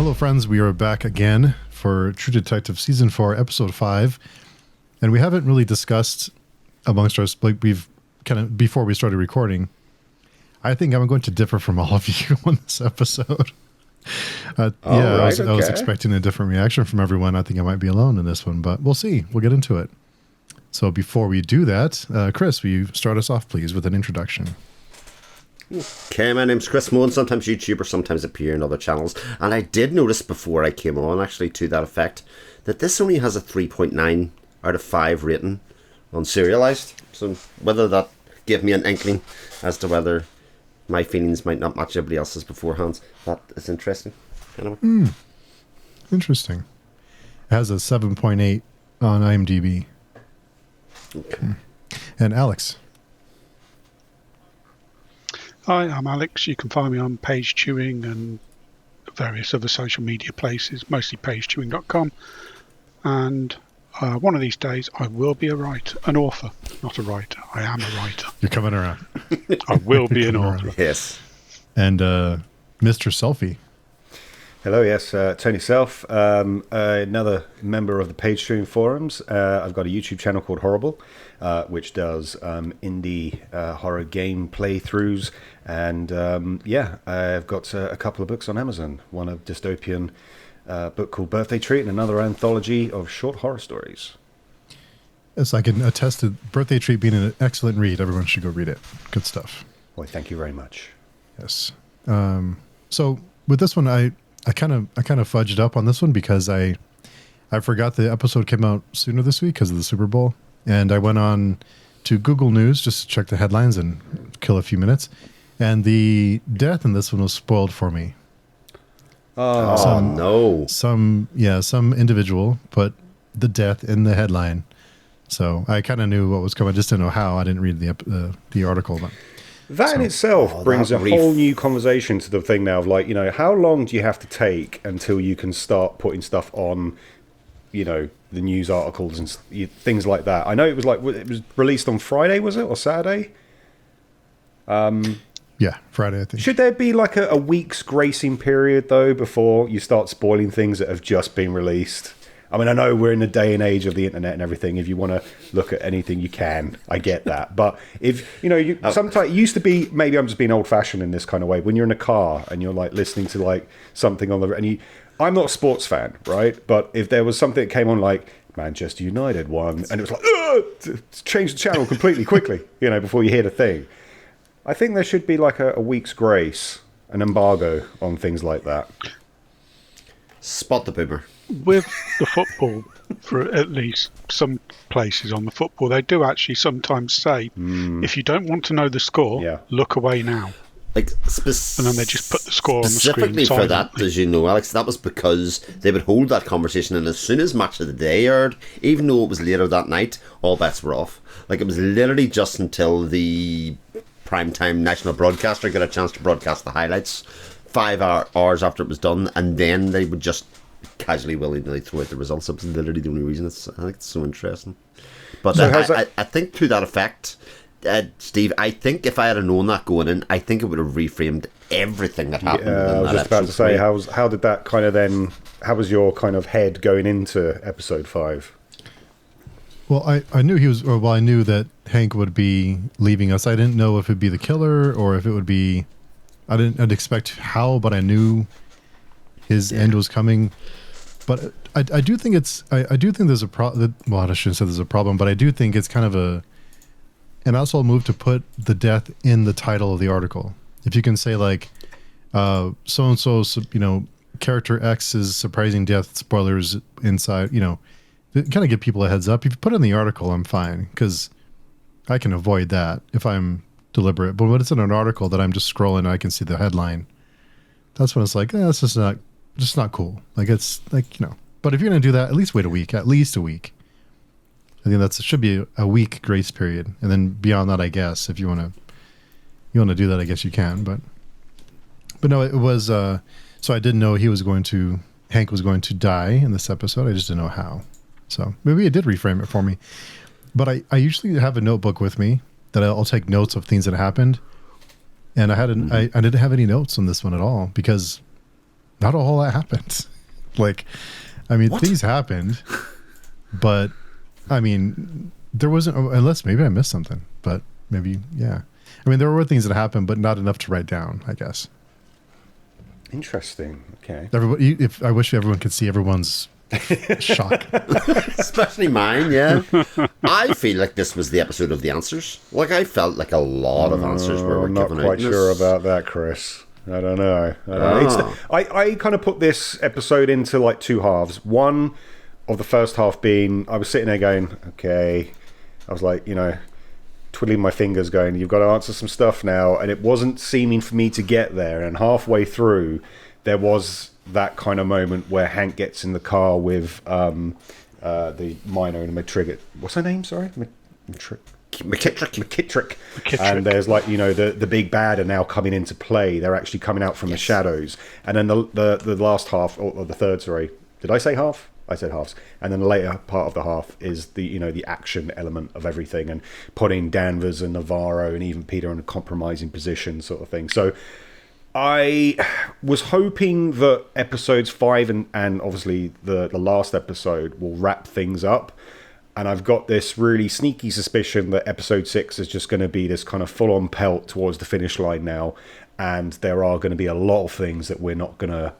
Hello, friends. We are back again for True Detective Season 4, Episode 5. And we haven't really discussed amongst us, like we've kind of, before we started recording, I think I'm going to differ from all of you on this episode. I was expecting a different reaction from everyone. I think I might be alone in this one, but we'll see. We'll get into it. So before we do that, Chris, will you start us off, please, with an introduction? Okay, my name's Chris Moen, sometimes YouTuber, sometimes appear in other channels. And I did notice before I came on, actually, to that effect, that this only has a 3.9 out of 5 rating on Serialized. So whether that gave me an inkling as to whether my feelings might not match everybody else's beforehand, that is interesting. Anyway. Interesting. It has a 7.8 on IMDb. Okay. And Alex. Hi, I'm Alex. You can find me on Page Chewing and various other social media places, mostly pagechewing.com. And one of these days, I will be an author, not a writer. I am a writer. You're coming around. I will be an author. Yes. And Mr. Selfie. Hello, yes, Tony Self, another member of the Page Stream forums. I've got a YouTube channel called Horrible, which does indie horror game playthroughs. And I've got a couple of books on Amazon. One a dystopian book called Birthday Treat and another anthology of short horror stories. Yes, I can attest to Birthday Treat being an excellent read. Everyone should go read it. Good stuff. Well, thank you very much. Yes. So with this one, I kind of fudged up on this one because I forgot the episode came out sooner this week because of the Super Bowl, and I went on to Google News just to check the headlines and kill a few minutes, and the death in this one was spoiled for me. No. Some individual put the death in the headline, so I kind of knew what was coming. I just didn't know how. I didn't read the article, but. That in itself brings a whole new conversation to the thing now of like, how long do you have to take until you can start putting stuff on, the news articles and things like that. I know it was released on Friday, was it, or Saturday? Yeah, Friday, I think. Should there be like a week's gracing period though before you start spoiling things that have just been released? I mean, I know we're in the day and age of the internet and everything. If you want to look at anything, you can. I get that. But if, sometimes it used to be, maybe I'm just being old fashioned in this kind of way. When you're in a car and you're like listening to like something on I'm not a sports fan, right? But if there was something that came on like Manchester United won and it was like, change the channel completely quickly, before you hear the thing. I think there should be like a week's grace, an embargo on things like that. Spot the boomer. With the football, for at least some places on the football, they do actually sometimes say, if you don't want to know the score, look away now. And then they just put the score on the screen. Specifically for that, as you know, Alex, that was because they would hold that conversation, and as soon as Match of the Day aired, even though it was later that night, all bets were off. Like, it was literally just until the primetime national broadcaster got a chance to broadcast the highlights 5 hours after it was done, and then they would just casually, willy-nilly throw out the results. That was literally the only reason. I think it's so interesting. But so I think to that effect, Steve, I think if I had known that going in, I think it would have reframed everything that happened. Yeah, I was just about to say, how did that kind of then, how was your kind of head going into episode 5? Well, I knew I knew that Hank would be leaving us. I didn't know if it'd be the killer or if it would be, I'd expect how, but I knew his end was coming. But I do think I do think there's a problem. Well, I shouldn't say there's a problem, but I do think it's kind of an asshole move to put the death in the title of the article. If you can say like, so-and-so, character X's surprising death, spoilers inside, kind of give people a heads up. If you put it in the article, I'm fine, because I can avoid that if I'm deliberate. But when it's in an article that I'm just scrolling and I can see the headline, that's when it's like, that's just not cool. Like, it's like, but if you're going to do that, at least wait a week, at least a week. I think that should be a week grace period. And then beyond that, I guess, if you want to do that, I guess you can, but no, it was, so I didn't know Hank was going to die in this episode. I just didn't know how. So maybe it did reframe it for me. But I usually have a notebook with me that I'll take notes of things that happened. And I didn't have any notes on this one at all because not a whole lot happened. Like, I mean, things happened, but I mean, there wasn't, unless maybe I missed something, but maybe, yeah. I mean, there were things that happened, but not enough to write down, I guess. Interesting. Okay. Everybody, if I wish everyone could see everyone's shock. Especially mine, yeah. I feel like this was the episode of the answers. Like, I felt like a lot of answers were I'm not given out. quite sure about that, Chris. I don't know. I kind of put this episode into like two halves. One of the first half being, I was sitting there going, okay. I was like, twiddling my fingers going, you've got to answer some stuff now. And it wasn't seeming for me to get there. And halfway through, there was that kind of moment where Hank gets in the car with the minor and Matrigger. What's her name? Sorry? McKittrick. And there's like, the big bad are now coming into play. They're actually coming out from the shadows. And then the last half, or the third, sorry. Did I say half? I said halves. And then the later part of the half is the action element of everything and putting Danvers and Navarro and even Peter in a compromising position sort of thing. So I was hoping that episodes 5 and obviously the last episode will wrap things up. And I've got this really sneaky suspicion that episode 6 is just going to be this kind of full-on pelt towards the finish line now. And there are going to be a lot of things that we're not going to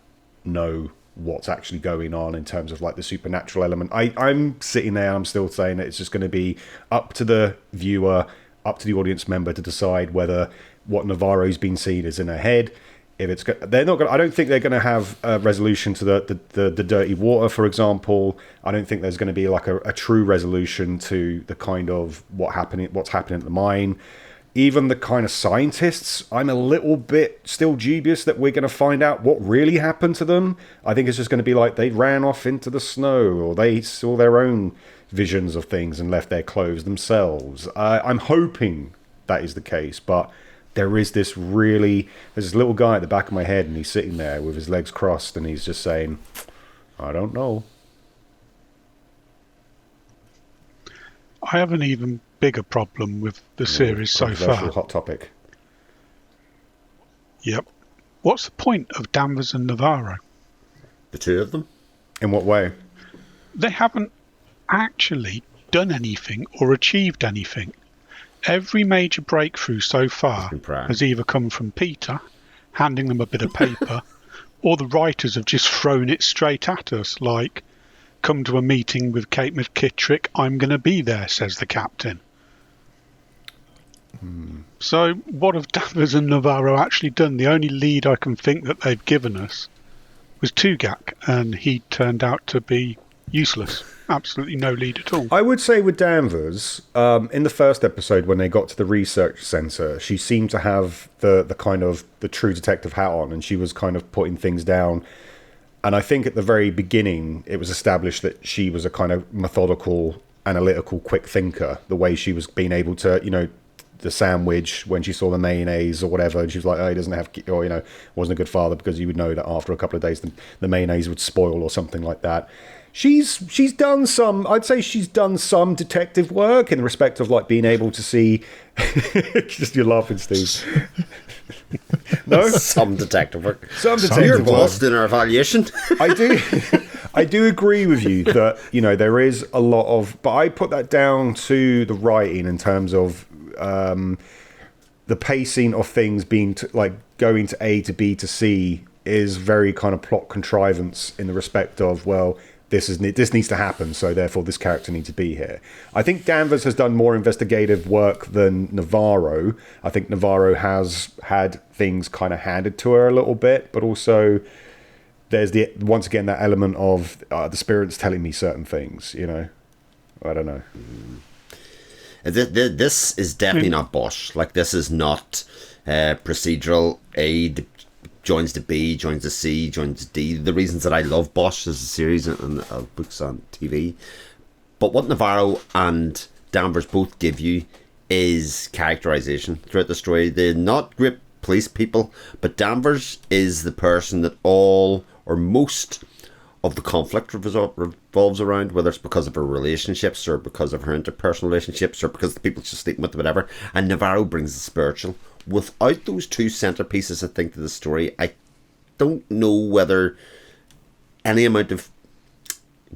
know what's actually going on in terms of like the supernatural element. I'm sitting there, I'm still saying that it's just going to be up to the viewer, up to the audience member to decide whether what Navarro's been seen is in her head. If it's, they're not going. I don't think they're going to have a resolution to the dirty water, for example. I don't think there's going to be like a true resolution to the kind of what's happening at the mine. Even the kind of scientists, I'm a little bit still dubious that we're going to find out what really happened to them. I think it's just going to be like they ran off into the snow, or they saw their own visions of things and left their clothes themselves. I'm hoping that is the case, but there's this little guy at the back of my head, and he's sitting there with his legs crossed, and he's just saying, I don't know. I have an even bigger problem with the series so far. Hot topic. Yep. What's the point of Danvers and Navarro? The two of them? In what way? They haven't actually done anything or achieved anything. Every major breakthrough so far has either come from Peter, handing them a bit of paper, or the writers have just thrown it straight at us, like, come to a meeting with Kate McKittrick, I'm going to be there, says the captain. So what have Danvers and Navarro actually done? The only lead I can think that they've given us was Tugak, and he turned out to be useless. Absolutely no lead at all. I would say with Danvers, in the first episode when they got to the research centre, she seemed to have the kind of the true detective hat on, and she was kind of putting things down. And I think at the very beginning, it was established that she was a kind of methodical, analytical, quick thinker. The way she was being able to, the sandwich when she saw the mayonnaise or whatever, and she was like, oh, he doesn't have, or, wasn't a good father, because you would know that after a couple of days the mayonnaise would spoil or something like that. She's done some, I'd say she's done some detective work in respect of like being able to see, just you're laughing, Steve. No? Some detective work. Some detective You're work. lost in our evaluation. I do agree with you that, there is a lot of, but I put that down to the writing in terms of the pacing of things being like going to A to B to C is very kind of plot contrivance in the respect of, well, this needs to happen, so therefore this character needs to be here. I think Danvers has done more investigative work than Navarro. I think Navarro has had things kind of handed to her a little bit, but also there's once again that element of the spirit's telling me certain things, I don't know. This is definitely not Bosch. Like, this is not procedural. A joins the B, joins the C, joins the D. The reasons that I love Bosch as a series and books on TV. But what Navarro and Danvers both give you is characterization throughout the story. They're not great police people, but Danvers is the person that all or most of the conflict revolves around, whether it's because of her relationships or because of her interpersonal relationships or because the people she's sleeping with or whatever. And Navarro brings the spiritual. Without those two centerpieces, I think, to the story, I don't know whether any amount of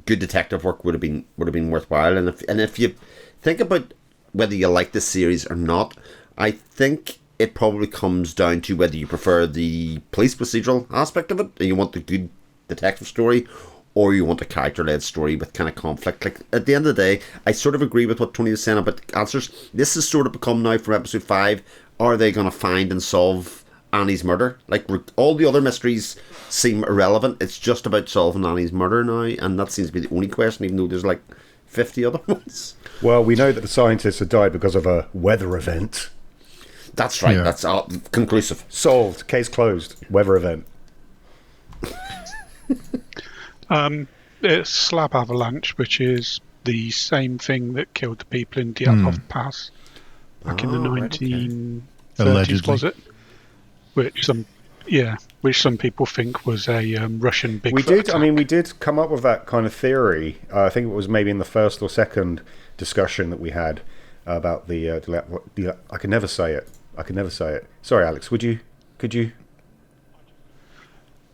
good detective work would have been worthwhile. And if you think about whether you like this series or not, I think it probably comes down to whether you prefer the police procedural aspect of it, and you want the good detective story, or you want a character-led story with kind of conflict. Like, at the end of the day, I sort of agree with what Tony was saying about the answers. This has sort of become now, from episode 5, are they going to find and solve Annie's murder? Like, all the other mysteries seem irrelevant. It's just about solving Annie's murder now, and that seems to be the only question, even though there's like 50 other ones. Well, we know that the scientists had died because of a weather event. That's right. Yeah. That's conclusive. Solved. Case closed. Weather event. It's slab avalanche, which is the same thing that killed the people in Dyatlov Pass back in the 1930s, Allegedly. was it? Which some people think was a Russian Bigfoot We did. attack. I mean, we did come up with that kind of theory. I think it was maybe in the first or second discussion that we had about the. I can never say it. Sorry, Alex. Could you?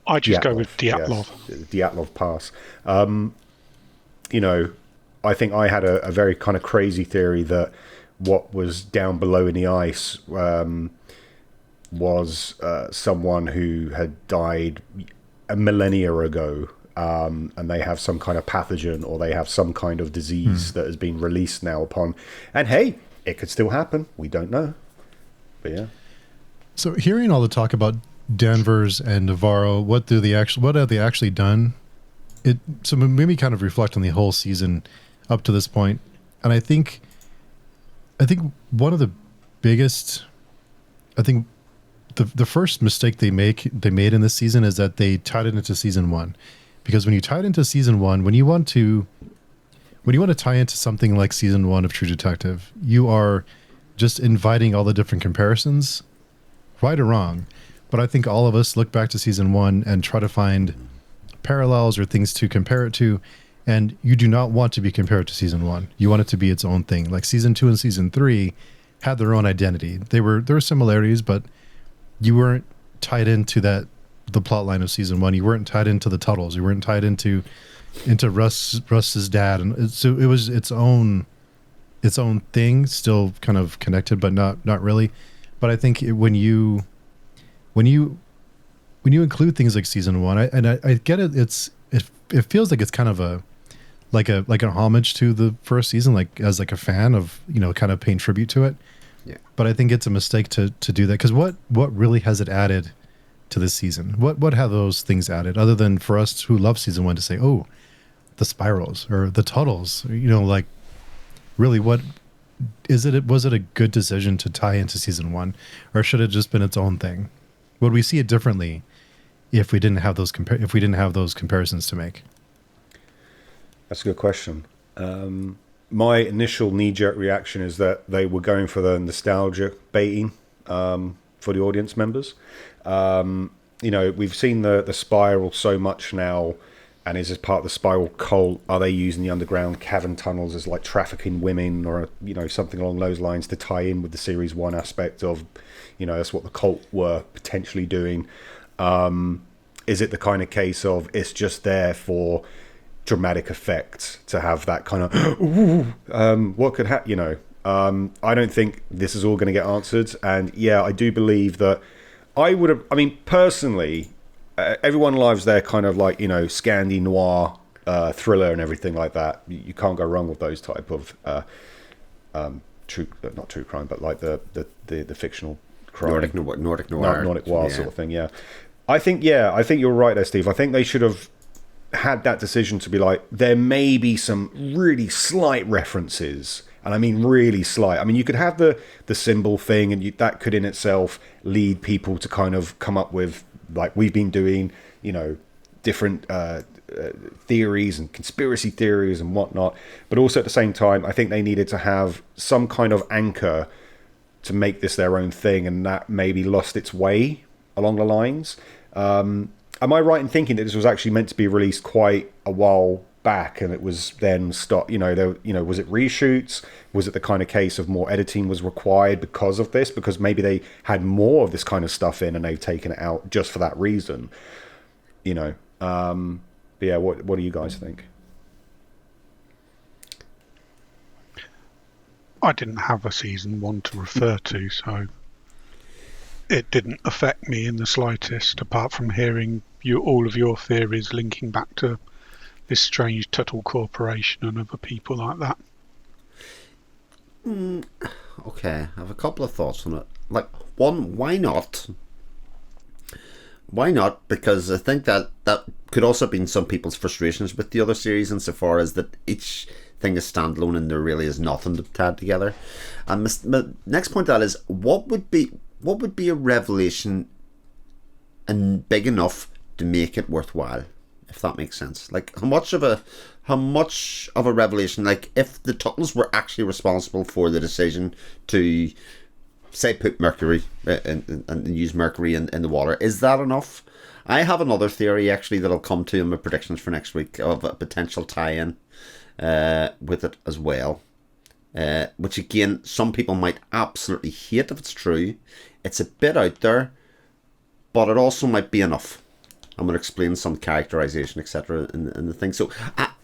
I just go with Dyatlov. Yes, Dyatlov Pass. I think I had a very kind of crazy theory that what was down below in the ice was someone who had died a millennia ago, and they have some kind of pathogen, or they have some kind of disease that has been released now upon. And hey, it could still happen. We don't know. But yeah. So hearing all the talk about Danvers and Navarro, what have they actually done? So made me kind of reflect on the whole season up to this point, and I think one of the biggest, the first mistake they made in this season is that they tied it into season 1, because when you tie it into season 1, when you want to tie into something like season 1 of True Detective, you are just inviting all the different comparisons, right or wrong. But I think all of us look back to season 1 and try to find parallels or things to compare it to. And you do not want to be compared to season 1. You want it to be its own thing. Like season 2 and season 3 had their own identity. There were similarities, but you weren't tied into the plot line of season 1. You weren't tied into the Tuttles. You weren't tied into Russ's dad. And so it was its own thing, still kind of connected, but not really. But I think when you include things like season 1, I get it. It feels like it's kind of a homage to the first season, like as like a fan of, kind of paying tribute to it. Yeah. But I think it's a mistake to do that, because what really has it added to this season? What have those things added, other than for us who love season 1 to say, oh, the spirals or the Tuttles, like really what is it? Was it a good decision to tie into season 1, or should it just been its own thing? Would we see it differently if we didn't have those comparisons to make? That's a good question. My initial knee-jerk reaction is that they were going for the nostalgia baiting for the audience members. We've seen the spiral so much now, and is as part of the spiral cult. Are they using the underground cavern tunnels as like trafficking women, or something along those lines to tie in with the series 1 aspect of, that's what the cult were potentially doing? Is it the kind of case of it's just there for dramatic effect to have that kind of what could happen? I don't think this is all going to get answered, and yeah, I do believe that I would have. I mean, personally, everyone loves their kind of like Scandi noir thriller and everything like that. You can't go wrong with those type of not true crime, but like the fictional crime, Nordic noir sort of thing. Yeah, I think you're right there, Steve. I think they should have had that decision to be like, there may be some really slight references, and I mean really slight. I mean, you could have the symbol thing, and that could in itself lead people to kind of come up with, like we've been doing, different theories and conspiracy theories and whatnot. But also at the same time, I think they needed to have some kind of anchor to make this their own thing, and that maybe lost its way along the lines. Am I right in thinking that this was actually meant to be released quite a while back, and it was then stopped. Was it reshoots? Was it the kind of case of more editing was required because of this? Because maybe they had more of this kind of stuff in, and they've taken it out just for that reason. But yeah, what do you guys think? I didn't have a season 1 to refer to, so it didn't affect me in the slightest, apart from hearing all of your theories linking back to this strange Tuttle Corporation and other people like that. Okay, I have a couple of thoughts on it. Like, one, why not? Why not? Because I think that could also have been some people's frustrations with the other series, insofar as that each thing is standalone and there really is nothing to tie together. And my next point to that is, what would be a revelation and big enough to make it worthwhile, if that makes sense? Like, how much of a revelation, like if the Tuttles were actually responsible for the decision to, say, put mercury and use mercury in the water, is that enough? I have another theory actually that I'll come to in my predictions for next week of a potential tie-in with it as well, which again, some people might absolutely hate if it's true. It's a bit out there, but it also might be enough. I'm going to explain some characterization, etc. in the thing. So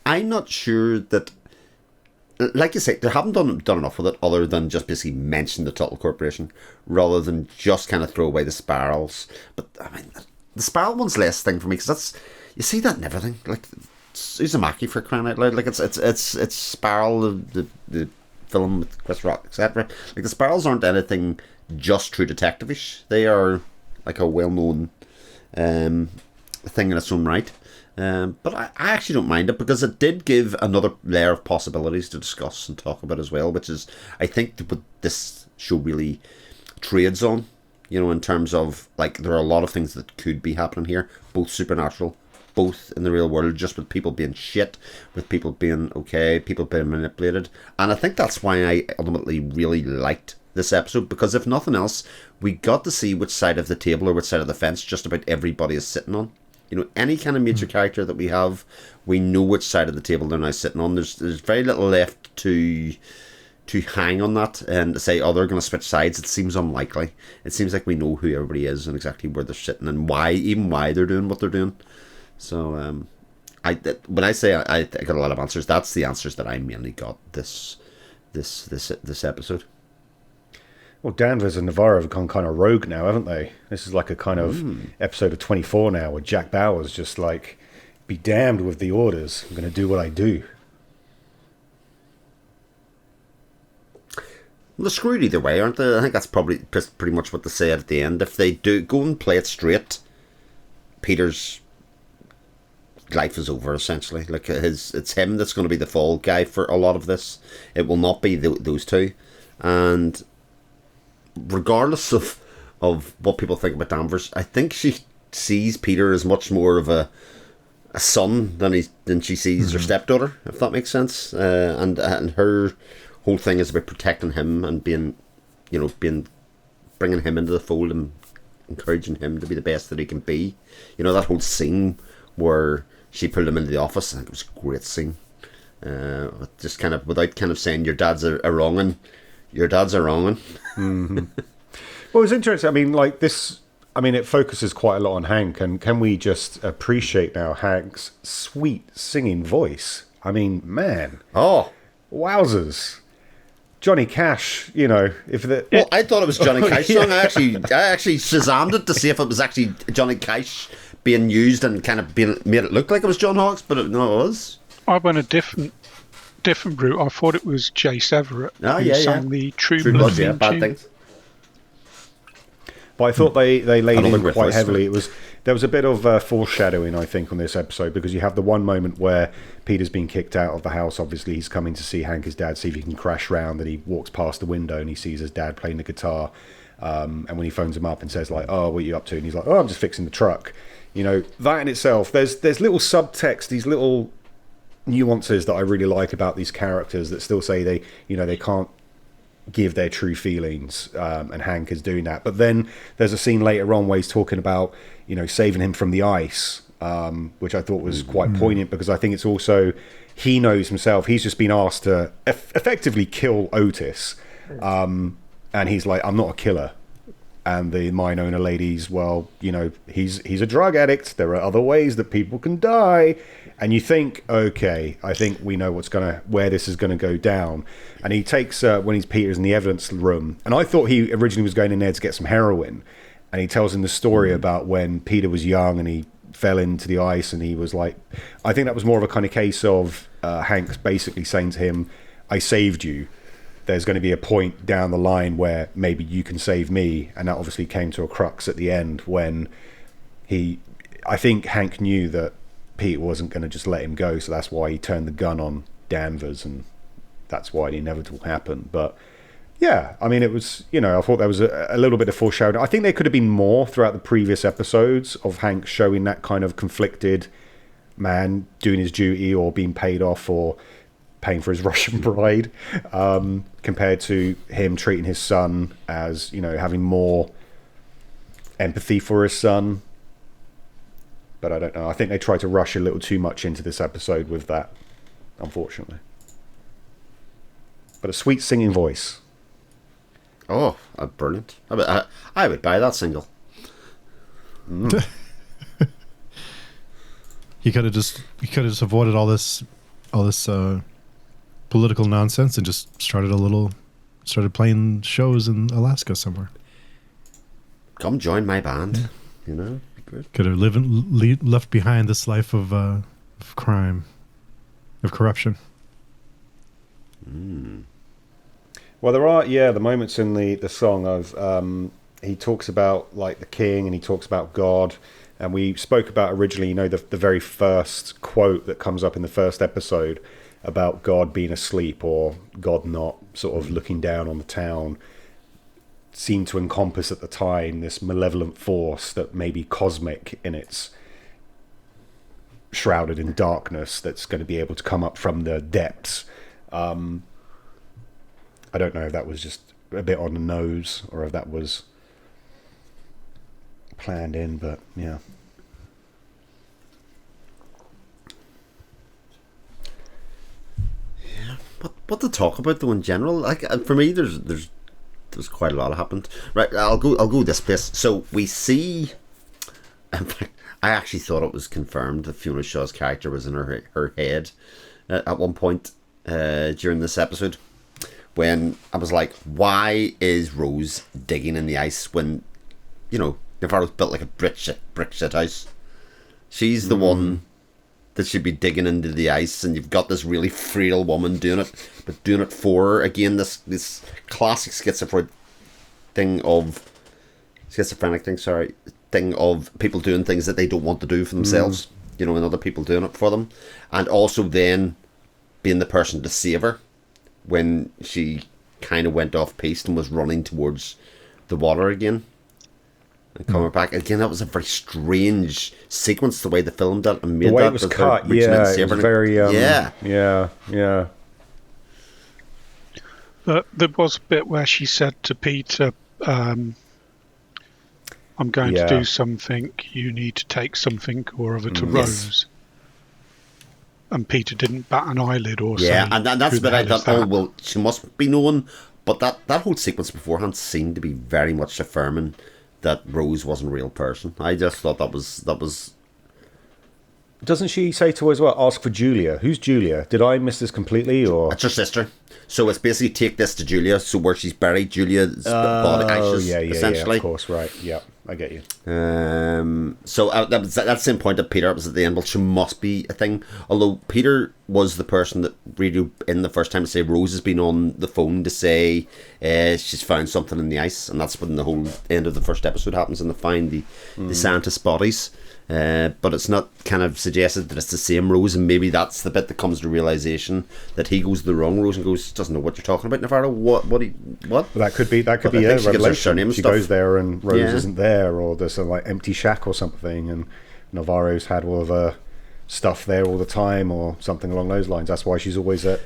I'm not sure that, like you say, they haven't done enough with it other than just basically mention the Tuttle Corporation rather than just kind of throw away the spirals. But I mean, the spiral one's less thing for me, because you see that in everything. Like, Uzumaki, for crying out loud. Like, it's Spiral, the film with Chris Rock, etc. Like, the spirals aren't anything just True Detective-ish. They are like a well-known thing in its own right. But I actually don't mind it, because it did give another layer of possibilities to discuss and talk about as well, which is, I think, what this show really trades on, in terms of, like, there are a lot of things that could be happening here, both supernatural, both in the real world, just with people being shit, with people being okay, people being manipulated. And I think that's why I ultimately really liked this episode, because if nothing else, we got to see which side of the table or which side of the fence just about everybody is sitting on. Any kind of major character that we have, we know which side of the table they're now sitting on. There's very little left to hang on that and to say, oh, they're going to switch sides. It seems unlikely. It seems like we know who everybody is and exactly where they're sitting and why they're doing what they're doing. So when I say I got a lot of answers, that's the answers that I mainly got this episode. Well, Danvers and Navarro have gone kind of rogue now, haven't they? This is like a kind of episode of 24 now, where Jack Bauer's just like, be damned with the orders. I'm going to do what I do. Well, they're screwed either way, aren't they? I think that's probably pretty much what they say at the end. If they do go and play it straight, Peter's life is over, essentially. Like, it's him that's going to be the fall guy for a lot of this. It will not be those two. And regardless of what people think about Danvers, I think she sees Peter as much more of a son than she sees her stepdaughter, if that makes sense. And her whole thing is about protecting him and bringing him into the fold and encouraging him to be the best that he can be. That whole scene where she pulled him into the office, I think it was a great scene. Just kind of without kind of saying your dad's a wrong'un. Your dad's a wrong'un. Mm-hmm. Well, it's interesting. I mean, like this. I mean, it focuses quite a lot on Hank, and can we just appreciate now Hank's sweet singing voice? I mean, man. Oh, wowzers! Johnny Cash. Well, I thought it was Johnny Cash song. I actually Shazammed it to see if it was actually Johnny Cash being used and kind of made it look like it was John Hawkes, but no, it was. I went a different route. I thought it was Jay Severett who sang the True Blood theme Bad tune. Things. But I thought they laid in quite heavily. There was a bit of foreshadowing, I think, on this episode, because you have the one moment where Peter's been kicked out of the house. Obviously, he's coming to see Hank, his dad, see if he can crash round. That he walks past the window and he sees his dad playing the guitar. And when he phones him up and says, like, "Oh, what are you up to?" and he's like, "Oh, I'm just fixing the truck." That in itself, there's little subtext, these little nuances that I really like about these characters that still say they can't give their true feelings, and Hank is doing that. But then there's a scene later on where he's talking about saving him from the ice, which I thought was quite poignant, because I think it's also, he knows himself, he's just been asked to effectively kill Otis, and he's like, I'm not a killer. And the mine owner lady's, well, you know, he's a drug addict, there are other ways that people can die. And you think, okay, I think we know where this is gonna go down. And he takes when Peter's in the evidence room, and I thought he originally was going in there to get some heroin, and he tells him the story about when Peter was young and he fell into the ice, and he was like, I think that was more of a kind of case of Hank basically saying to him, I saved you, there's going to be a point down the line where maybe you can save me. And that obviously came to a crux at the end when I think Hank knew that Peter wasn't going to just let him go, so that's why he turned the gun on Danvers, and that's why the inevitable happened. But yeah, I mean, it was, you know, I thought there was a little bit of foreshadowing. I think there could have been more throughout the previous episodes of Hank showing that kind of conflicted man doing his duty or being paid off or paying for his Russian bride, compared to him treating his son as, you know, having more empathy for his son. But I don't know. I think they tried to rush a little too much into this episode with that, unfortunately. But a sweet singing voice. Oh, brilliant! I would buy that single. He could have just avoided all this political nonsense and just started playing shows in Alaska somewhere. Come join my band. You know, be great. Could have left behind this life of crime, of corruption. Well, there are, the moments in the song of he talks about like the king, and he talks about God, and we spoke about originally, you know, the very first quote that comes up in the first episode about God being asleep, or God not sort of looking down on the town, seemed to encompass at the time this malevolent force that may be cosmic in its shrouded in darkness, that's going to be able to come up from the depths. I don't know if that was just a bit on the nose or if that was planned in, but yeah. What to talk about though in general? Like for me, there's quite a lot happened. Right, I'll go this place. So we see. In fact, I actually thought it was confirmed that Fiona Shaw's character was in her head at one point during this episode, when I was like, why is Rose digging in the ice when, you know, Navarro's built like a brick shit house? She's the one that should be digging into the ice, and you've got this really frail woman doing it, but doing it for her. Again, this classic schizophrenic thing of people doing things that they don't want to do for themselves, you know, and other people doing it for them, and also then being the person to save her when she kind of went off piste and was running towards the water again. And coming back again, that was a very strange sequence. The way they filmed that and made the way that it was cut, it was very yeah. There was a bit where she said to Peter, "I'm going to do something. You need to take something or other to Rose." And Peter didn't bat an eyelid or say. Yeah, and that's the bit I thought, oh well, she must be known. But that whole sequence beforehand seemed to be very much affirming that Rose wasn't a real person. I just thought that was. Doesn't she say to her as well, ask for Julia? Who's Julia? Did I miss this completely? Or it's her sister. So it's basically take this to Julia. So where she's buried, Julia's body ashes, essentially. Yeah, of course, right. Yeah, I get you. So that's the same point that Peter was at the end. Well, she must be a thing. Although Peter was the person that really in the first time to say Rose has been on the phone to say she's found something in the ice, and that's when the whole end of the first episode happens, and they find the scientists' bodies. But it's not kind of suggested that it's the same Rose, and maybe that's the bit that comes to realization that he goes to the wrong Rose and goes, doesn't know what you're talking about, Navarro. What? Well, that could be a revelation. She goes there and Rose isn't there, or there's a like empty shack or something, and Navarro's had all of her stuff there all the time, or something along those lines. That's why she's always at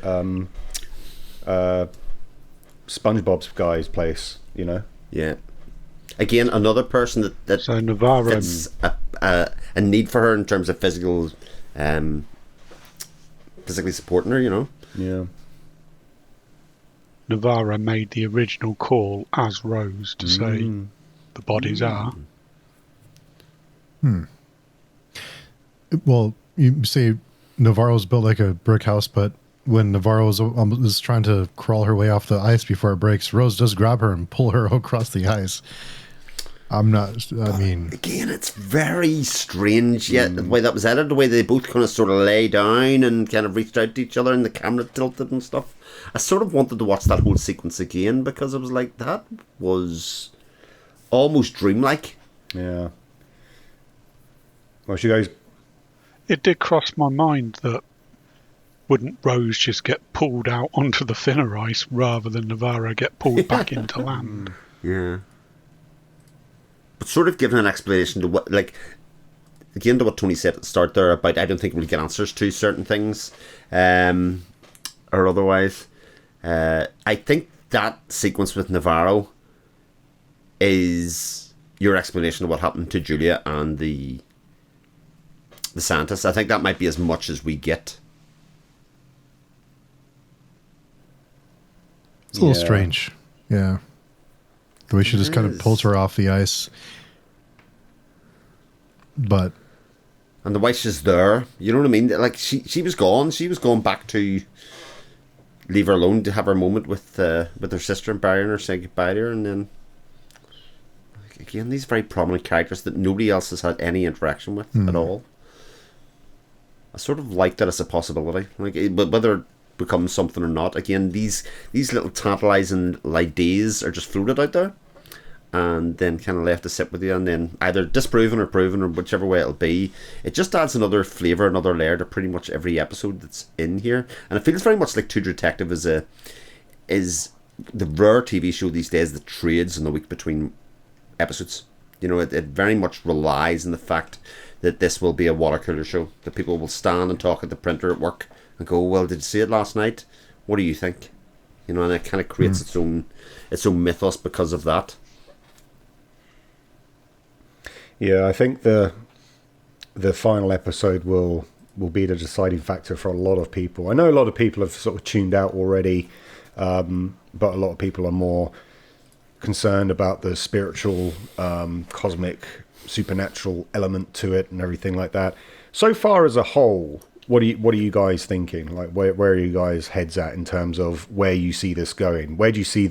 SpongeBob's guy's place, you know. Yeah. Again, another person that so Navarro fits a need for her in terms of physically supporting her, you know. Yeah. Navarro made the original call as Rose to say the bodies are. Well, you say Navarro's built like a brick house, but when Navarro's is trying to crawl her way off the ice before it breaks, Rose does grab her and pull her across the ice. Again, it's very strange. Yeah, the way that was edited, the way they both kind of sort of lay down and kind of reached out to each other and the camera tilted and stuff. I sort of wanted to watch that whole sequence again because I was like, that was almost dreamlike. Yeah. Well, she goes. It did cross my mind that wouldn't Rose just get pulled out onto the thinner ice rather than Navarro get pulled back into land? Yeah. But sort of giving an explanation to what, like, again to what Tony said at the start there about I don't think we'll get answers to certain things, or otherwise. I think that sequence with Navarro is your explanation of what happened to Julia and the scientist. I think that might be as much as we get. It's a little strange. Yeah. The way she just kind of pulls her off the ice. But. And the way she's there, you know what I mean? Like, she was gone. She was going back to leave her alone to have her moment with her sister and burying her, saying goodbye to her. And then, like, again, these very prominent characters that nobody else has had any interaction with at all. I sort of like that as a possibility. Like, but whether it becomes something or not, again, these little tantalising ideas are just floated out there and then kind of left to sit with you, and then either disproven or proven, or whichever way it'll be. It just adds another flavour, another layer to pretty much every episode that's in here. And it feels very much like True Detective is the rare TV show these days that trades in the week between episodes. You know, it very much relies on the fact that this will be a water cooler show, that people will stand and talk at the printer at work and go, well, did you see it last night? What do you think? You know, and it kind of creates its own mythos because of that. Yeah, I think the final episode will be the deciding factor for a lot of people. I know a lot of people have sort of tuned out already, but a lot of people are more concerned about the spiritual, cosmic, supernatural element to it and everything like that. So far as a whole, what are you guys thinking? Like, where are you guys' heads at in terms of where you see this going? Where do you see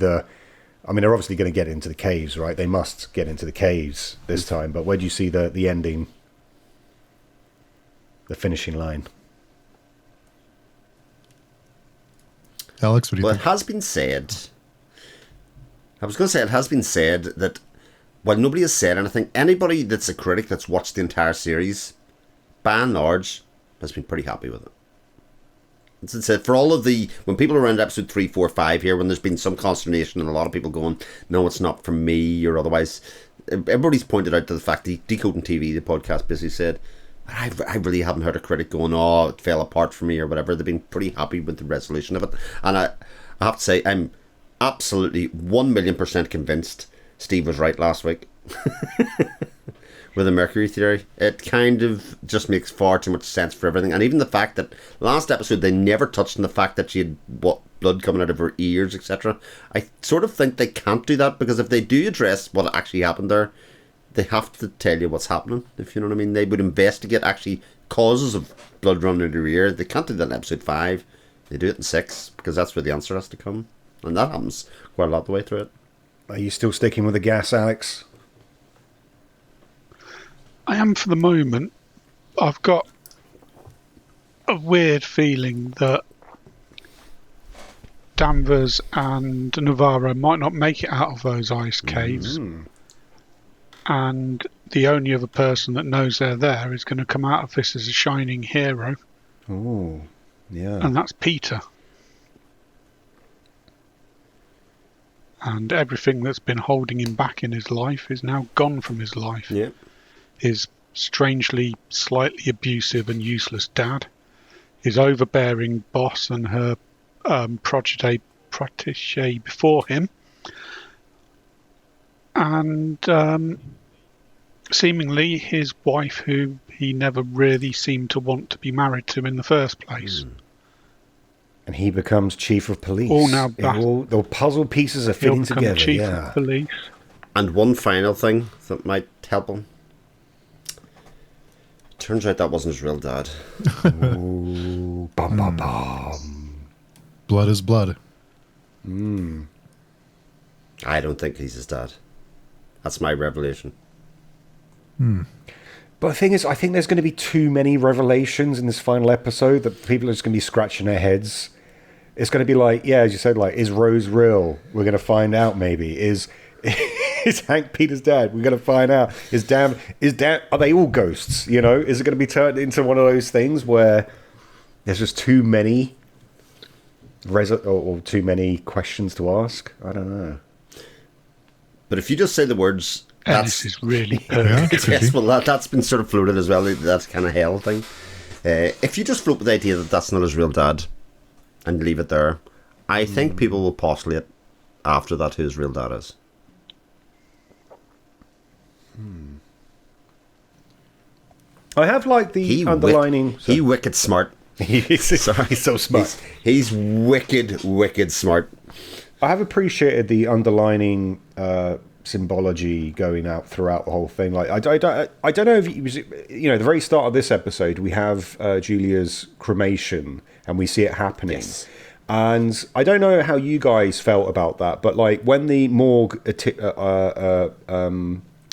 I mean, they're obviously going to get into the caves, right? They must get into the caves this time. But where do you see the ending, the finishing line? Alex, what do you think? It has been said. I was going to say, it has been said that while nobody has said anything, anybody that's a critic that's watched the entire series, by and large, has been pretty happy with it. It's said for all of when people are around episode 3, 4, 5 here, when there's been some consternation and a lot of people going, no, it's not for me, or otherwise, everybody's pointed out to the fact that Decoding TV, the podcast, basically said, I really haven't heard a critic going, oh, it fell apart for me, or whatever. They've been pretty happy with the resolution of it. And I have to say, I'm absolutely 1,000,000% convinced Steve was right last week. With the Mercury theory, it kind of just makes far too much sense for everything. And even the fact that last episode they never touched on the fact that she had blood coming out of her ears, etc. I sort of think they can't do that, because if they do address what actually happened there, they have to tell you what's happening, if you know what I mean. They would investigate actually causes of blood running out of her ear. They can't do that in episode 5. They do it in 6, because that's where the answer has to come. And that happens quite a lot of the way through it. Are you still sticking with the gas, Alex? I am for the moment. I've got a weird feeling that Danvers and Navarro might not make it out of those ice caves. And the only other person that knows they're there is going to come out of this as a shining hero. Oh, yeah. And that's Peter. And everything that's been holding him back in his life is now gone from his life. Yeah. His strangely, slightly abusive and useless dad, his overbearing boss and her protege before him, and seemingly his wife, who he never really seemed to want to be married to in the first place. And he becomes chief of police. All now the puzzle pieces are He'll fitting become together. chief Yeah. of police. And one final thing that might help him. Turns out that wasn't his real dad. Ooh, bum, bum, bum. Blood is blood. I don't think he's his dad. That's my revelation. But the thing is, I think there's going to be too many revelations in this final episode that people are just going to be scratching their heads. It's going to be like, yeah, as you said, like, is Rose real? We're going to find out. Maybe is Hank Peter's dad? We're going to find out. Is Dan? Are they all ghosts? You know, is it going to be turned into one of those things where there's just too many or too many questions to ask? I don't know. But if you just say the words, This is really Yeah, perfect. yes, well, that's been sort of floated as well. That kind of hell thing. If you just float with the idea that that's not his real dad, and leave it there, I think people will postulate after that who his real dad is. I have like the underlining. He wicked smart. He's so smart. He's wicked smart. I have appreciated the underlining symbology going out throughout the whole thing. Like I don't know if it was, you know, the very start of this episode we have Julia's cremation and we see it happening. Yes. And I don't know how you guys felt about that, but like when the morgue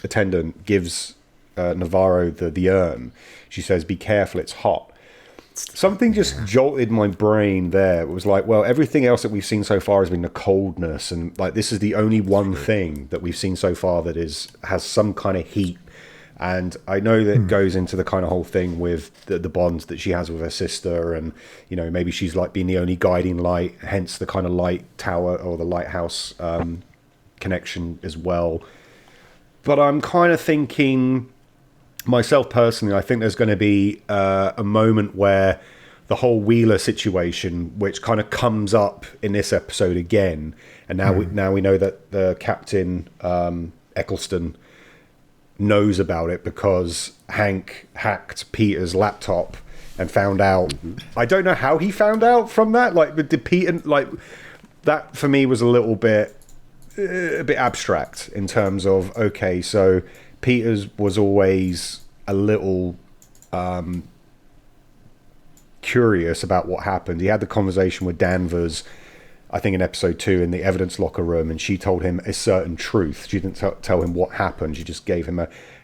attendant gives Navarro the urn, she says, "Be careful, it's hot." Something just jolted my brain there. It was like, well, everything else that we've seen so far has been the coldness, and like this is the only one thing that we've seen so far that has some kind of heat. And I know that it goes into the kind of whole thing with the bond that she has with her sister, and you know, maybe she's like being the only guiding light, hence the kind of light tower or the lighthouse connection as well. But I'm kind of thinking, myself personally, I think there's going to be a moment where the whole Wheeler situation, which kind of comes up in this episode again, and now we know that the Captain Eccleston knows about it because Hank hacked Peter's laptop and found out. I don't know how he found out from that. Like, did Peter, like, that for me was a bit abstract in terms of, okay, so Peters was always a little curious about what happened. He had the conversation with Danvers, I think in episode 2, in the evidence locker room, and she told him a certain truth. She didn't tell him what happened. She just gave him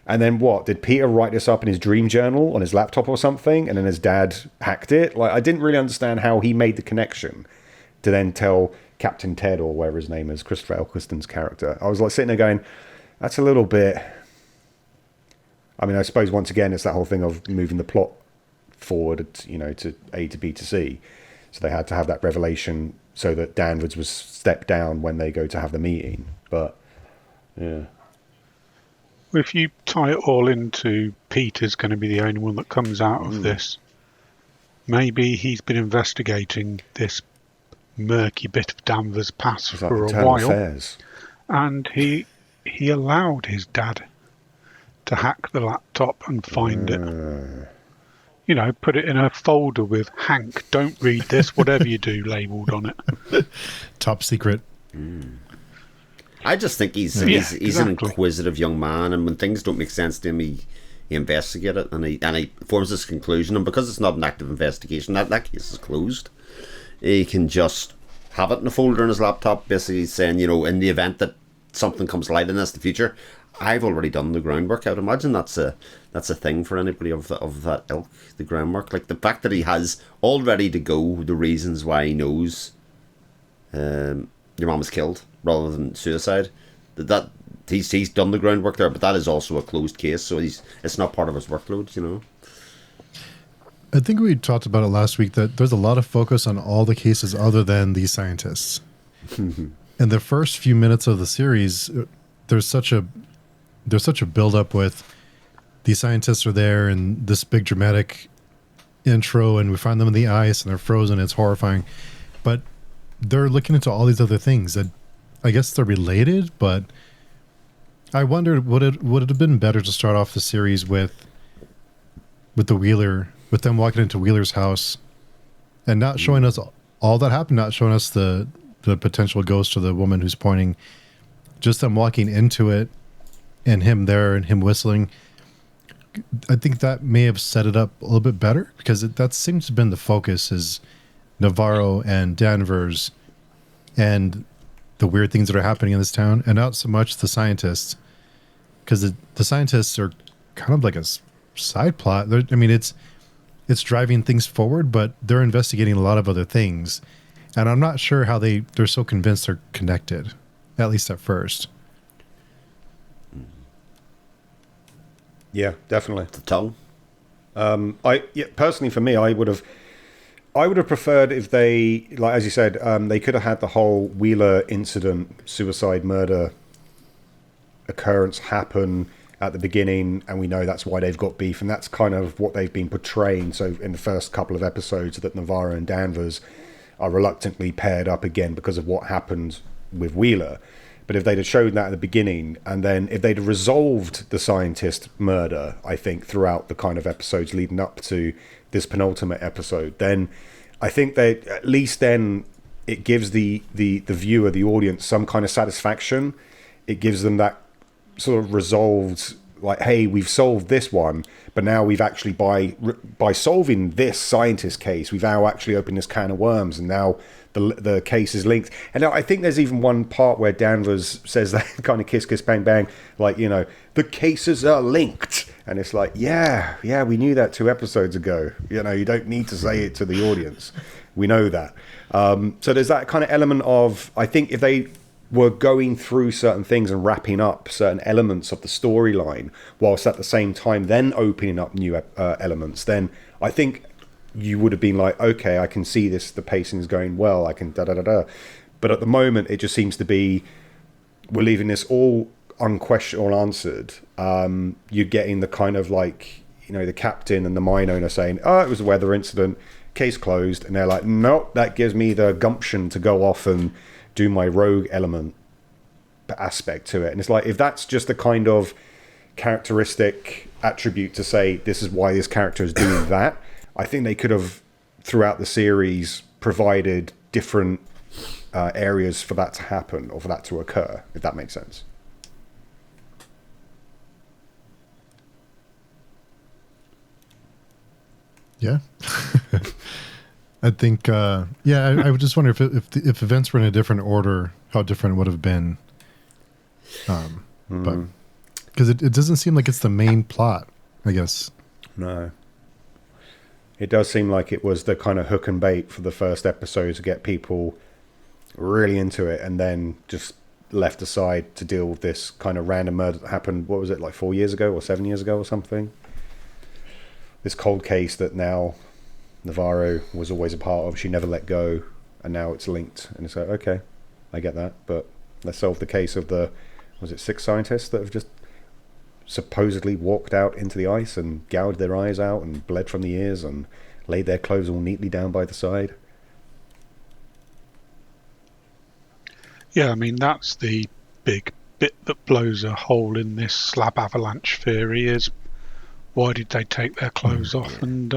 and then what? Did Peter write this up in his dream journal on his laptop or something, and then his dad hacked it? Like, I didn't really understand how he made the connection to then tell Captain Ted, or whatever his name is, Christopher Eccleston's character. I was like sitting there going, that's a little bit... I mean, I suppose once again, it's that whole thing of moving the plot forward, you know, to A to B to C. So they had to have that revelation so that Danvers was stepped down when they go to have the meeting. But, yeah. If you tie it all into Peter's going to be the only one that comes out of this, maybe he's been investigating this murky bit of Danvers' past It's for like a internal while, affairs. and he allowed his dad to hack the laptop and find it. You know, put it in a folder with Hank, don't read this, whatever you do, labelled on it. Top secret. I just think he's an inquisitive young man, and when things don't make sense to him, he investigates it and he forms this conclusion. And because it's not an active investigation, that case is closed. He can just have it in a folder in his laptop, basically saying, you know, in the event that something comes light in this in the future, I've already done the groundwork. I would imagine that's a thing for anybody of that ilk, the groundwork. Like the fact that he has all ready to go the reasons why he knows your mom was killed rather than suicide. That he's done the groundwork there, but that is also a closed case, so it's not part of his workload, you know. I think we talked about it last week that there's a lot of focus on all the cases other than these scientists. In the first few minutes of the series, there's such a build up with these scientists are there and this big dramatic intro, and we find them in the ice and they're frozen. It's horrifying, but they're looking into all these other things that I guess they're related, but I wondered would it have been better to start off the series with the Wheeler, with them walking into Wheeler's house, and not showing us all that happened, not showing us the potential ghost of the woman who's pointing, just them walking into it, and him there and him whistling. I think that may have set it up a little bit better, because that seems to have been the focus, is Navarro and Danvers and the weird things that are happening in this town, and not so much the scientists, because the scientists are kind of like a side plot. I mean, it's driving things forward, but they're investigating a lot of other things, and I'm not sure how they're so convinced they're connected, at least at first. Yeah, definitely. The tongue. Personally, for me, I would have preferred if they, like as you said, they could have had the whole Wheeler incident, suicide, murder occurrence happen at the beginning, and we know that's why they've got beef, and that's kind of what they've been portraying. So in the first couple of episodes, that Navarro and Danvers are reluctantly paired up again because of what happened with Wheeler. But if they'd have shown that at the beginning, and then if they'd have resolved the scientist murder, I think, throughout the kind of episodes leading up to this penultimate episode, then I think that at least then it gives the viewer, the audience, some kind of satisfaction. It gives them that sort of resolved, like, hey, we've solved this one, but now we've actually, by solving this scientist case, we've now actually opened this can of worms, and now the case is linked. And now I think there's even one part where Danvers says that kind of kiss, kiss, bang, bang, like, you know, the cases are linked. And it's like, yeah, we knew that 2 episodes ago. You know, you don't need to say it to the audience. We know that. So there's that kind of element of, I think if they were going through certain things and wrapping up certain elements of the storyline, whilst at the same time then opening up new elements, then I think you would have been like, okay, I can see this, the pacing is going well, I can da-da-da-da. But at the moment, it just seems to be, we're leaving this all unquestioned or unanswered. You're getting the kind of like, you know, the captain and the mine owner saying, oh, it was a weather incident, case closed. And they're like, nope, that gives me the gumption to go off and do my rogue element aspect to it. And it's like, if that's just the kind of characteristic attribute to say, this is why this character is doing that, I think they could have, throughout the series, provided different areas for that to happen, or for that to occur, if that makes sense. Yeah. I think, I would just wonder if events were in a different order, how different it would have been. But because it doesn't seem like it's the main plot, I guess. No. It does seem like it was the kind of hook and bait for the first episode to get people really into it, and then just left aside to deal with this kind of random murder that happened, what was it, like 4 years ago or 7 years ago or something? This cold case that now Navarro was always a part of, she never let go, and now it's linked. And it's like, okay, I get that, but let's solve the case of the, was it 6 scientists that have just supposedly walked out into the ice and gouged their eyes out and bled from the ears and laid their clothes all neatly down by the side. Yeah, I mean, that's the big bit that blows a hole in this slab avalanche theory, is why did they take their clothes off and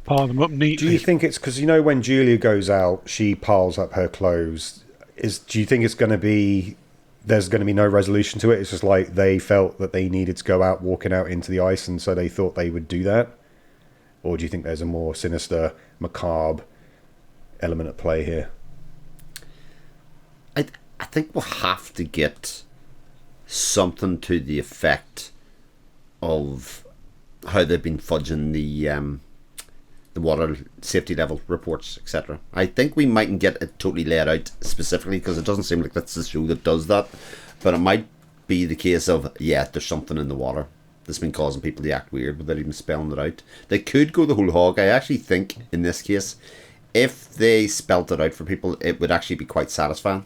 pile them up neatly? Do you think it's because, you know, when Julia goes out, she piles up her clothes? Do you think it's going to be, there's going to be no resolution to it? It's just like they felt that they needed to go out, walking out into the ice, and so they thought they would do that? Or do you think there's a more sinister, macabre element at play here? I think we'll have to get something to the effect of how they've been fudging the water safety level reports, etc. I think we mightn't get it totally laid out specifically, because it doesn't seem like that's the show that does that. But it might be the case of, yeah, there's something in the water that's been causing people to act weird without even spelling it out. They could go the whole hog. I actually think in this case, if they spelt it out for people, it would actually be quite satisfying.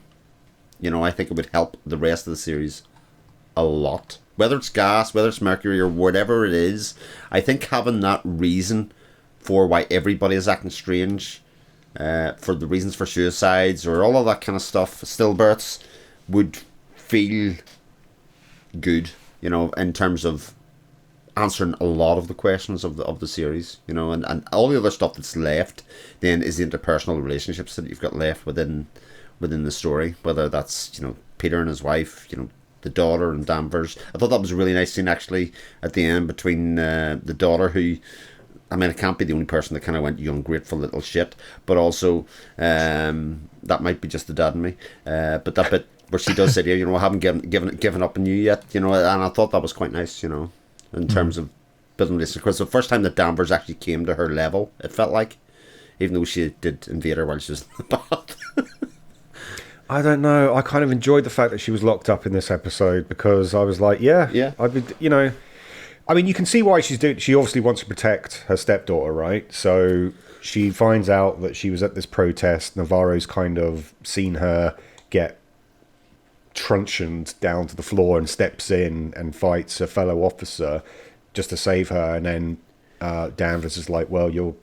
You know, I think it would help the rest of the series a lot. Whether it's gas, whether it's mercury, or whatever it is, I think having that reason for why everybody is acting strange, for the reasons for suicides or all of that kind of stuff, stillbirths, would feel good, you know, in terms of answering a lot of the questions of the series, you know, and all the other stuff that's left then is the interpersonal relationships that you've got left within the story, whether that's, you know, Peter and his wife, you know, the daughter and Danvers. I thought that was a really nice scene actually at the end between the daughter, who, I mean, I can't be the only person that kind of went, you ungrateful little shit, but also that might be just the dad in me, but that bit where she does say, you know, I haven't given up on you yet, you know, and I thought that was quite nice, you know, in terms of building this. Because the first time that Danvers actually came to her level, it felt like, even though she did invade her while she was in the bath. I don't know. I kind of enjoyed the fact that she was locked up in this episode, because I was like, yeah. I'd be, you know, I mean, you can see why she's doing. She obviously wants to protect her stepdaughter, right? So she finds out that she was at this protest. Navarro's kind of seen her get truncheoned down to the floor and steps in and fights a fellow officer just to save her. And then Danvers is like, well, you're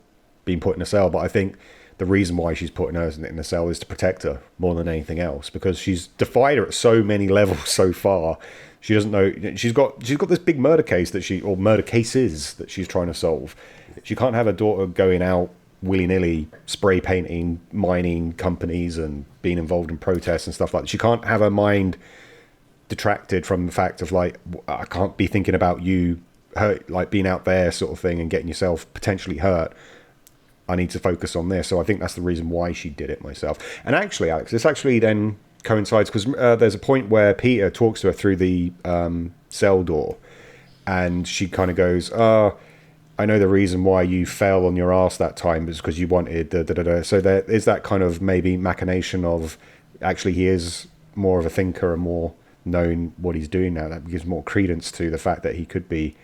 being put in a cell. But I think the reason why she's putting her in a cell is to protect her more than anything else, because she's defied her at so many levels so far. She doesn't know. She's got this big murder case or murder cases that she's trying to solve. She can't have her daughter going out willy-nilly spray painting mining companies and being involved in protests and stuff like that. She can't have her mind detracted from the fact of, like, I can't be thinking about you hurt, like being out there sort of thing and getting yourself potentially hurt. I need to focus on this. So I think that's the reason why she did it myself. And actually, Alex, this actually then coincides, because there's a point where Peter talks to her through the cell door, and she kind of goes, I know the reason why you fell on your ass that time is because you wanted da-da-da-da. So there is that kind of maybe machination of, actually he is more of a thinker and more known what he's doing now. That gives more credence to the fact that he could be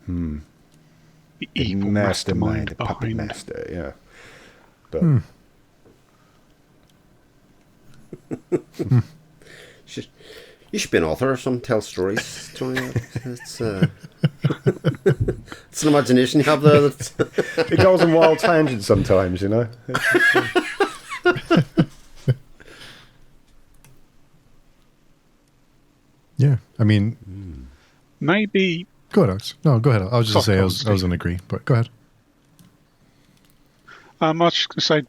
the evil mastermind the puppet behind. master, yeah. But You should be an author or something, tell stories, Tony. It's an imagination you have there. It goes on wild tangents sometimes, you know. Yeah, I mean, Maybe go ahead, Alex. No, go ahead. I was just Sorry, going to say I was going to agree, but go ahead. I was just going to say,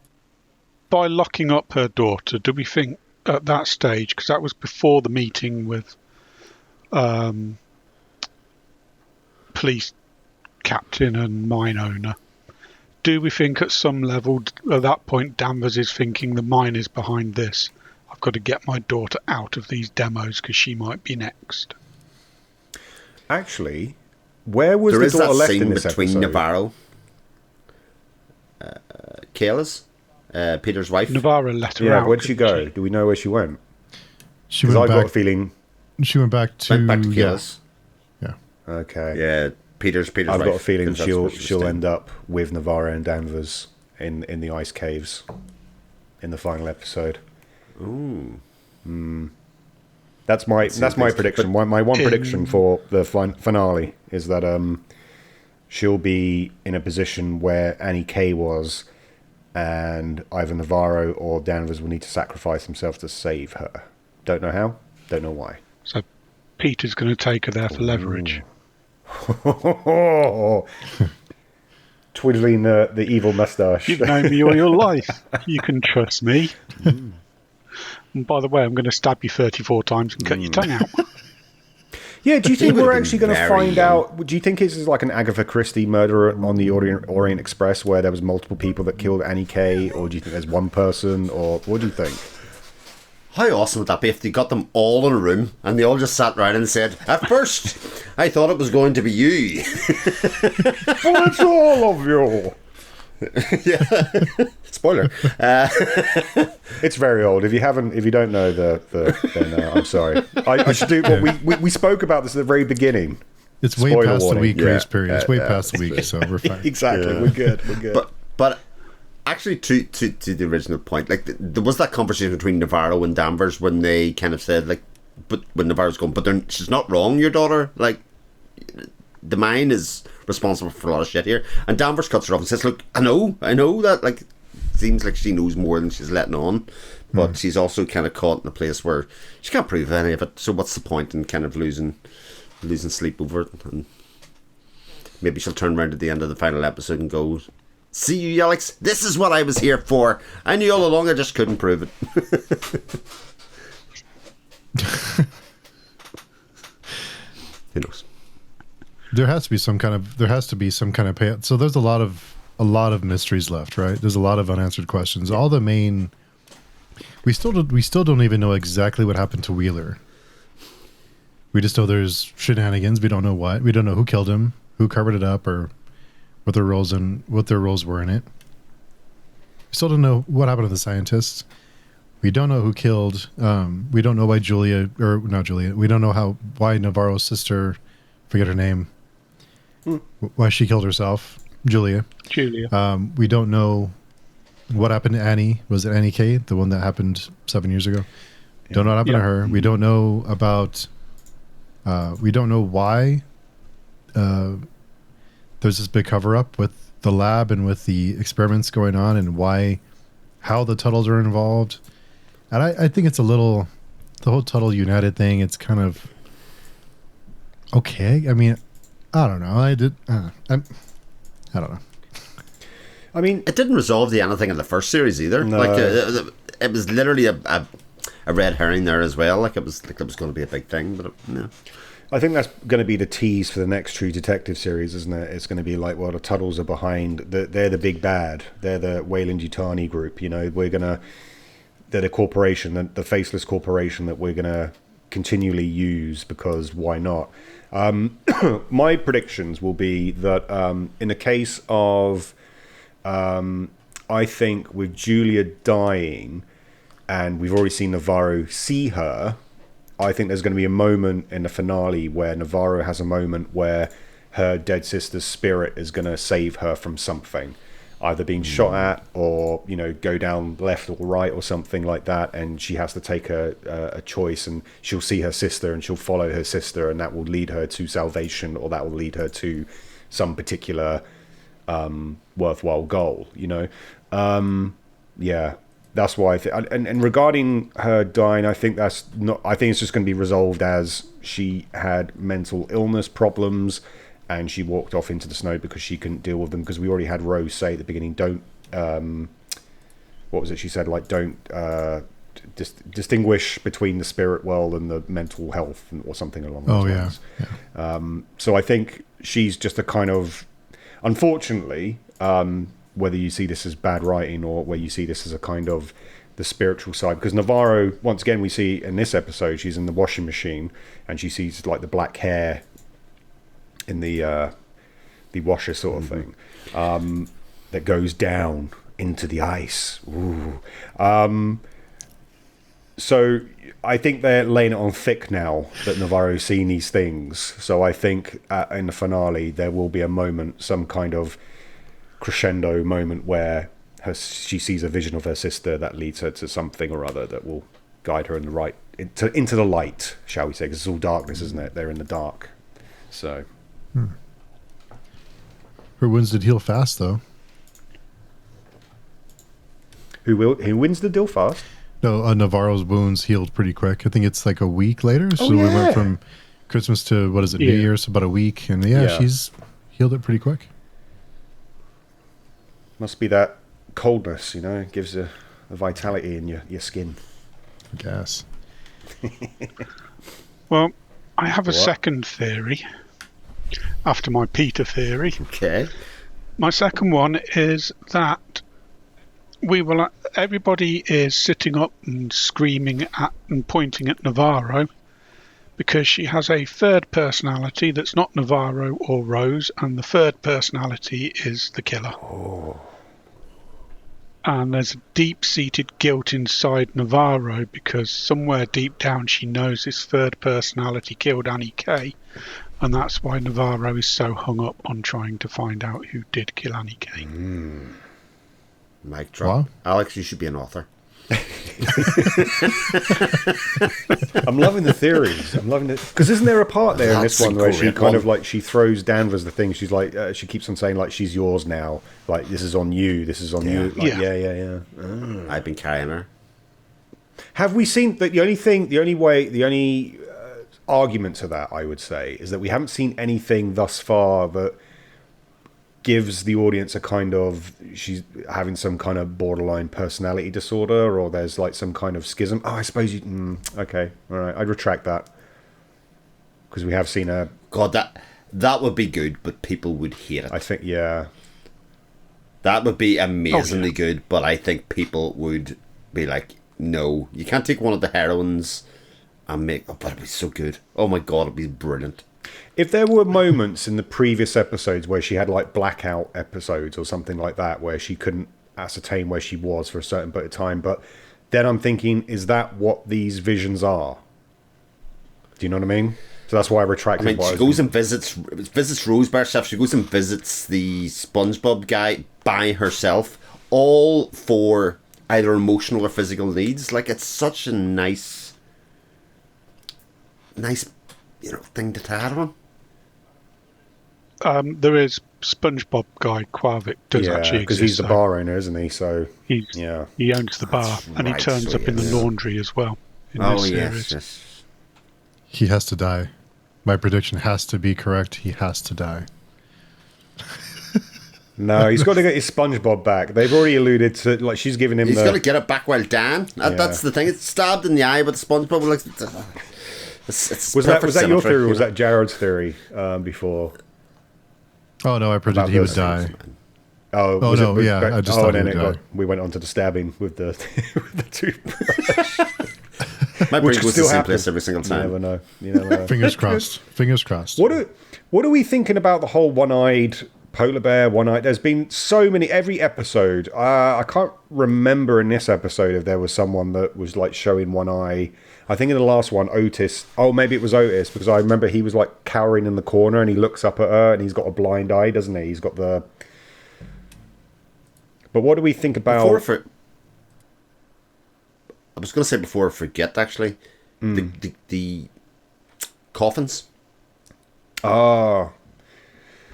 by locking up her daughter, do we think at that stage, because that was before the meeting with police captain and mine owner, do we think at some level at that point Danvers is thinking the mine is behind this? I've got to get my daughter out of these demos because she might be next. Actually, where was there the is daughter that left scene in this between episode? Navarro, Kayla's, Peter's wife. Navarro let her Yeah, out. where'd she go? couldn't Do we know where she went? She Because went I got a back. feeling. She went back to Kayla's. yeah. Okay. Yeah, Peter's I've wife. got a feeling because that's where she was she'll staying. end up with Navarro and Danvers in the ice caves in the final episode. Ooh. That's my interesting. prediction. My one prediction for the finale is that she'll be in a position where Annie Kay was, and either Navarro or Danvers will need to sacrifice themselves to save her. Don't know how. Don't know why. So Peter's going to take her there for leverage. Twiddling the evil moustache. You've known me all your life. You can trust me. And by the way, I'm going to stab you 34 times and cut your tongue out. Yeah, do you think would we're have been actually going to very find young. out? Do you think it's like an Agatha Christie murder on the Orient Express where there was multiple people that killed Annie Kay, or do you think there's one person, or what do you think? How awesome would that be if they got them all in a room and they all just sat around and said, "At first, I thought it was going to be you." Well, it's all of you. Yeah. Spoiler. It's very old. If you don't know then I'm sorry. I should do what we spoke about this at the very beginning. It's way Spoiler past warning. the week Yeah. grace period. It's way past the week, so we're fine. Exactly. Yeah. We're good. But actually, to the original point, like there was that conversation between Navarro and Danvers when they kind of said, like, but when Navarro's going, but she's not wrong, your daughter. Like, the mine is responsible for a lot of shit here. And Danvers cuts her off and says, "Look, I know that, like, seems like she knows more than she's letting on, but she's also kind of caught in a place where she can't prove any of it. So what's the point in kind of losing sleep over it? And maybe she'll turn around at the end of the final episode and go, "See you, Alex. This is what I was here for. I knew all along. I just couldn't prove it." Who knows? There has to be some kind of payout. So there's a lot of mysteries left, right? There's a lot of unanswered questions. All the main, we still don't even know exactly what happened to Wheeler. We just know there's shenanigans. We don't know what. We don't know who killed him, who covered it up, or what their roles were in it. We still don't know what happened to the scientists. We don't know who killed. We don't know why We don't know why Navarro's sister, forget her name, why she killed herself, Julia. We don't know what happened to Annie. Was it Annie K, the one that happened 7 years ago? Yeah. Don't know what happened to her. We don't know about. We don't know why. There's this big cover up with the lab and with the experiments going on, and how the Tuttles are involved. And I think it's a little, the whole Tuttle United thing, it's kind of okay. I mean, I don't know. I don't know. I mean, it didn't resolve anything in the first series either. No. Like it was literally a red herring there as well. Like it was going to be a big thing, but I think that's going to be the tease for the next True Detective series, isn't it? It's going to be like, well, the Tuttles are behind. They're the big bad. They're the Weyland-Yutani group. You know, they're the corporation, the faceless corporation that we're going to continually use because why not? My predictions will be that in the case of, I think with Julia dying, and we've already seen Navarro see her, I think there's going to be a moment in the finale where Navarro has a moment where her dead sister's spirit is going to save her from something. Either being shot at or, go down left or right or something like that. And she has to take a choice, and she'll see her sister and she'll follow her sister, and that will lead her to salvation, or that will lead her to some particular worthwhile goal, Yeah, that's why I think. And regarding her dying, I think it's just going to be resolved as she had mental illness problems, and she walked off into the snow because she couldn't deal with them. Because we already had Rose say at the beginning, don't, what was it she said? Like, don't distinguish between the spirit world and the mental health, or something along those lines. Yeah. So I think she's just a kind of, unfortunately, whether you see this as bad writing or whether you see this as a kind of the spiritual side, because Navarro, once again, we see in this episode, she's in the washing machine and she sees like the black hair in the washer sort of thing, that goes down into the ice. Ooh. So I think they're laying it on thick now that Navarro's seen these things. So I think in the finale there will be a moment, some kind of crescendo moment where she sees a vision of her sister that leads her to something or other that will guide her into the light, shall we say, because it's all darkness, isn't it? They're in the dark. So her wounds did heal fast, though. Who wins the deal fast? No, Navarro's wounds healed pretty quick. I think it's like a week later. So we went from Christmas to, New Year's, about a week. And she's healed it pretty quick. Must be that coldness, it gives a vitality in your skin. I guess. Well, I have a second theory after my Peter theory. Okay. My second one is that everybody is sitting up and screaming at and pointing at Navarro because she has a third personality that's not Navarro or Rose, and the third personality is the killer. Oh. And there's a deep-seated guilt inside Navarro because somewhere deep down she knows this third personality killed Annie K, and that's why Navarro is so hung up on trying to find out who did kill Annie K. Mic drop. Wow. Alex, you should be an author. I'm loving the theories. I'm loving it because isn't there a part there in this That's one a where she great kind one. of like she throws Danvers the thing? She's like she keeps on saying like she's yours now. Like this is on you. This is on you. Like, Yeah. yeah. I've been carrying her. Have we seen that? The only argument to that I would say is that we haven't seen anything thus far that gives the audience a kind of she's having some kind of borderline personality disorder, or there's like some kind of schism. Oh, I suppose you. Okay, all right. I'd retract that because we have seen a. God, that would be good, but people would hate it. I think yeah. That would be amazingly good, but I think people would be like, no, you can't take one of the heroines and make. Oh, but it'd be so good. Oh my God, it'd be brilliant. If there were moments in the previous episodes where she had like blackout episodes or something like that, where she couldn't ascertain where she was for a certain bit of time, but then I'm thinking, is that what these visions are? Do you know what I mean? So that's why I retracted. I mean, she goes and visits Rose by herself. She goes and visits the SpongeBob guy by herself, all for either emotional or physical needs. Like, it's such a nice, thing to tad on. There is SpongeBob guy Quavik does actually because exist. he's the bar owner, isn't he? So He owns the bar, and he right, turns so up in the yes. laundry as well. In Oh this yes, series. yes. He has to die. My prediction has to be correct. He has to die. no, he's got to get his SpongeBob back. They've already alluded to like she's giving him. He's the, got to get it back while Dan. That's the thing. It's stabbed in the eye, but the SpongeBob like. It's Was that perfect your symmetry, theory, or you was know? that Jared's theory before? Oh no, I predicted he would die. Oh, Oh, was no, it, yeah, I just thought he would die. we went on to the stabbing with the with the toothbrush. My brain Which goes to still the same happens. place every single You time. never know. You never know. Fingers crossed. Fingers crossed. What are we thinking about the whole one-eyed polar bear, one-eyed? There's been so many every episode. I can't remember in this episode if there was someone that was like showing one eye. I think in the last one, Otis. Oh, maybe it was Otis because I remember he was like cowering in the corner and he looks up at her and he's got a blind eye, doesn't he? He's got the. But what do we think about? I was going to say before I forget, actually, the coffins. Ah.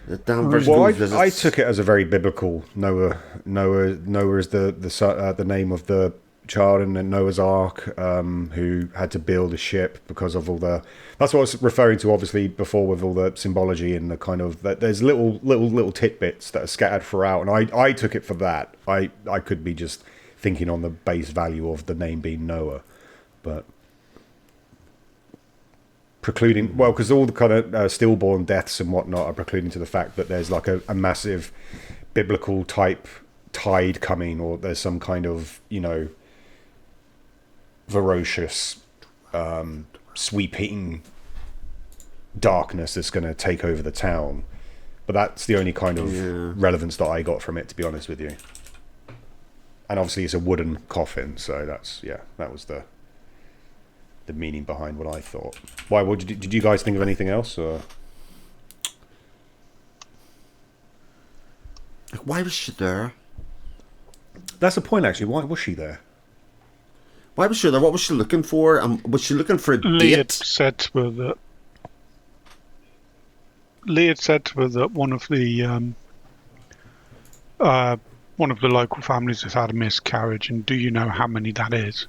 The Danvers Well, goes I visits. took it as a very biblical Noah. Noah is the name of the child in the Noah's Ark, who had to build a ship because of all the. That's what I was referring to, obviously, before with all the symbology and the kind of that. There's little tidbits that are scattered throughout, and I took it for that. I could be just thinking on the base value of the name being Noah, but. Precluding, well, because all the kind of stillborn deaths and whatnot are precluding to the fact that there's like a massive biblical type tide coming, or there's some kind of, ferocious, sweeping darkness that's going to take over the town. But that's the only kind of relevance that I got from it, to be honest with you. And obviously it's a wooden coffin, so that was the meaning behind what I thought. Why? Did you guys think of anything else? Or? Why was she there? That's the point, actually. Why was she there? Why was she there? What was she looking for? Was she looking for a Lee had date? said to her that one of the local families has had a miscarriage, and do you know how many that is?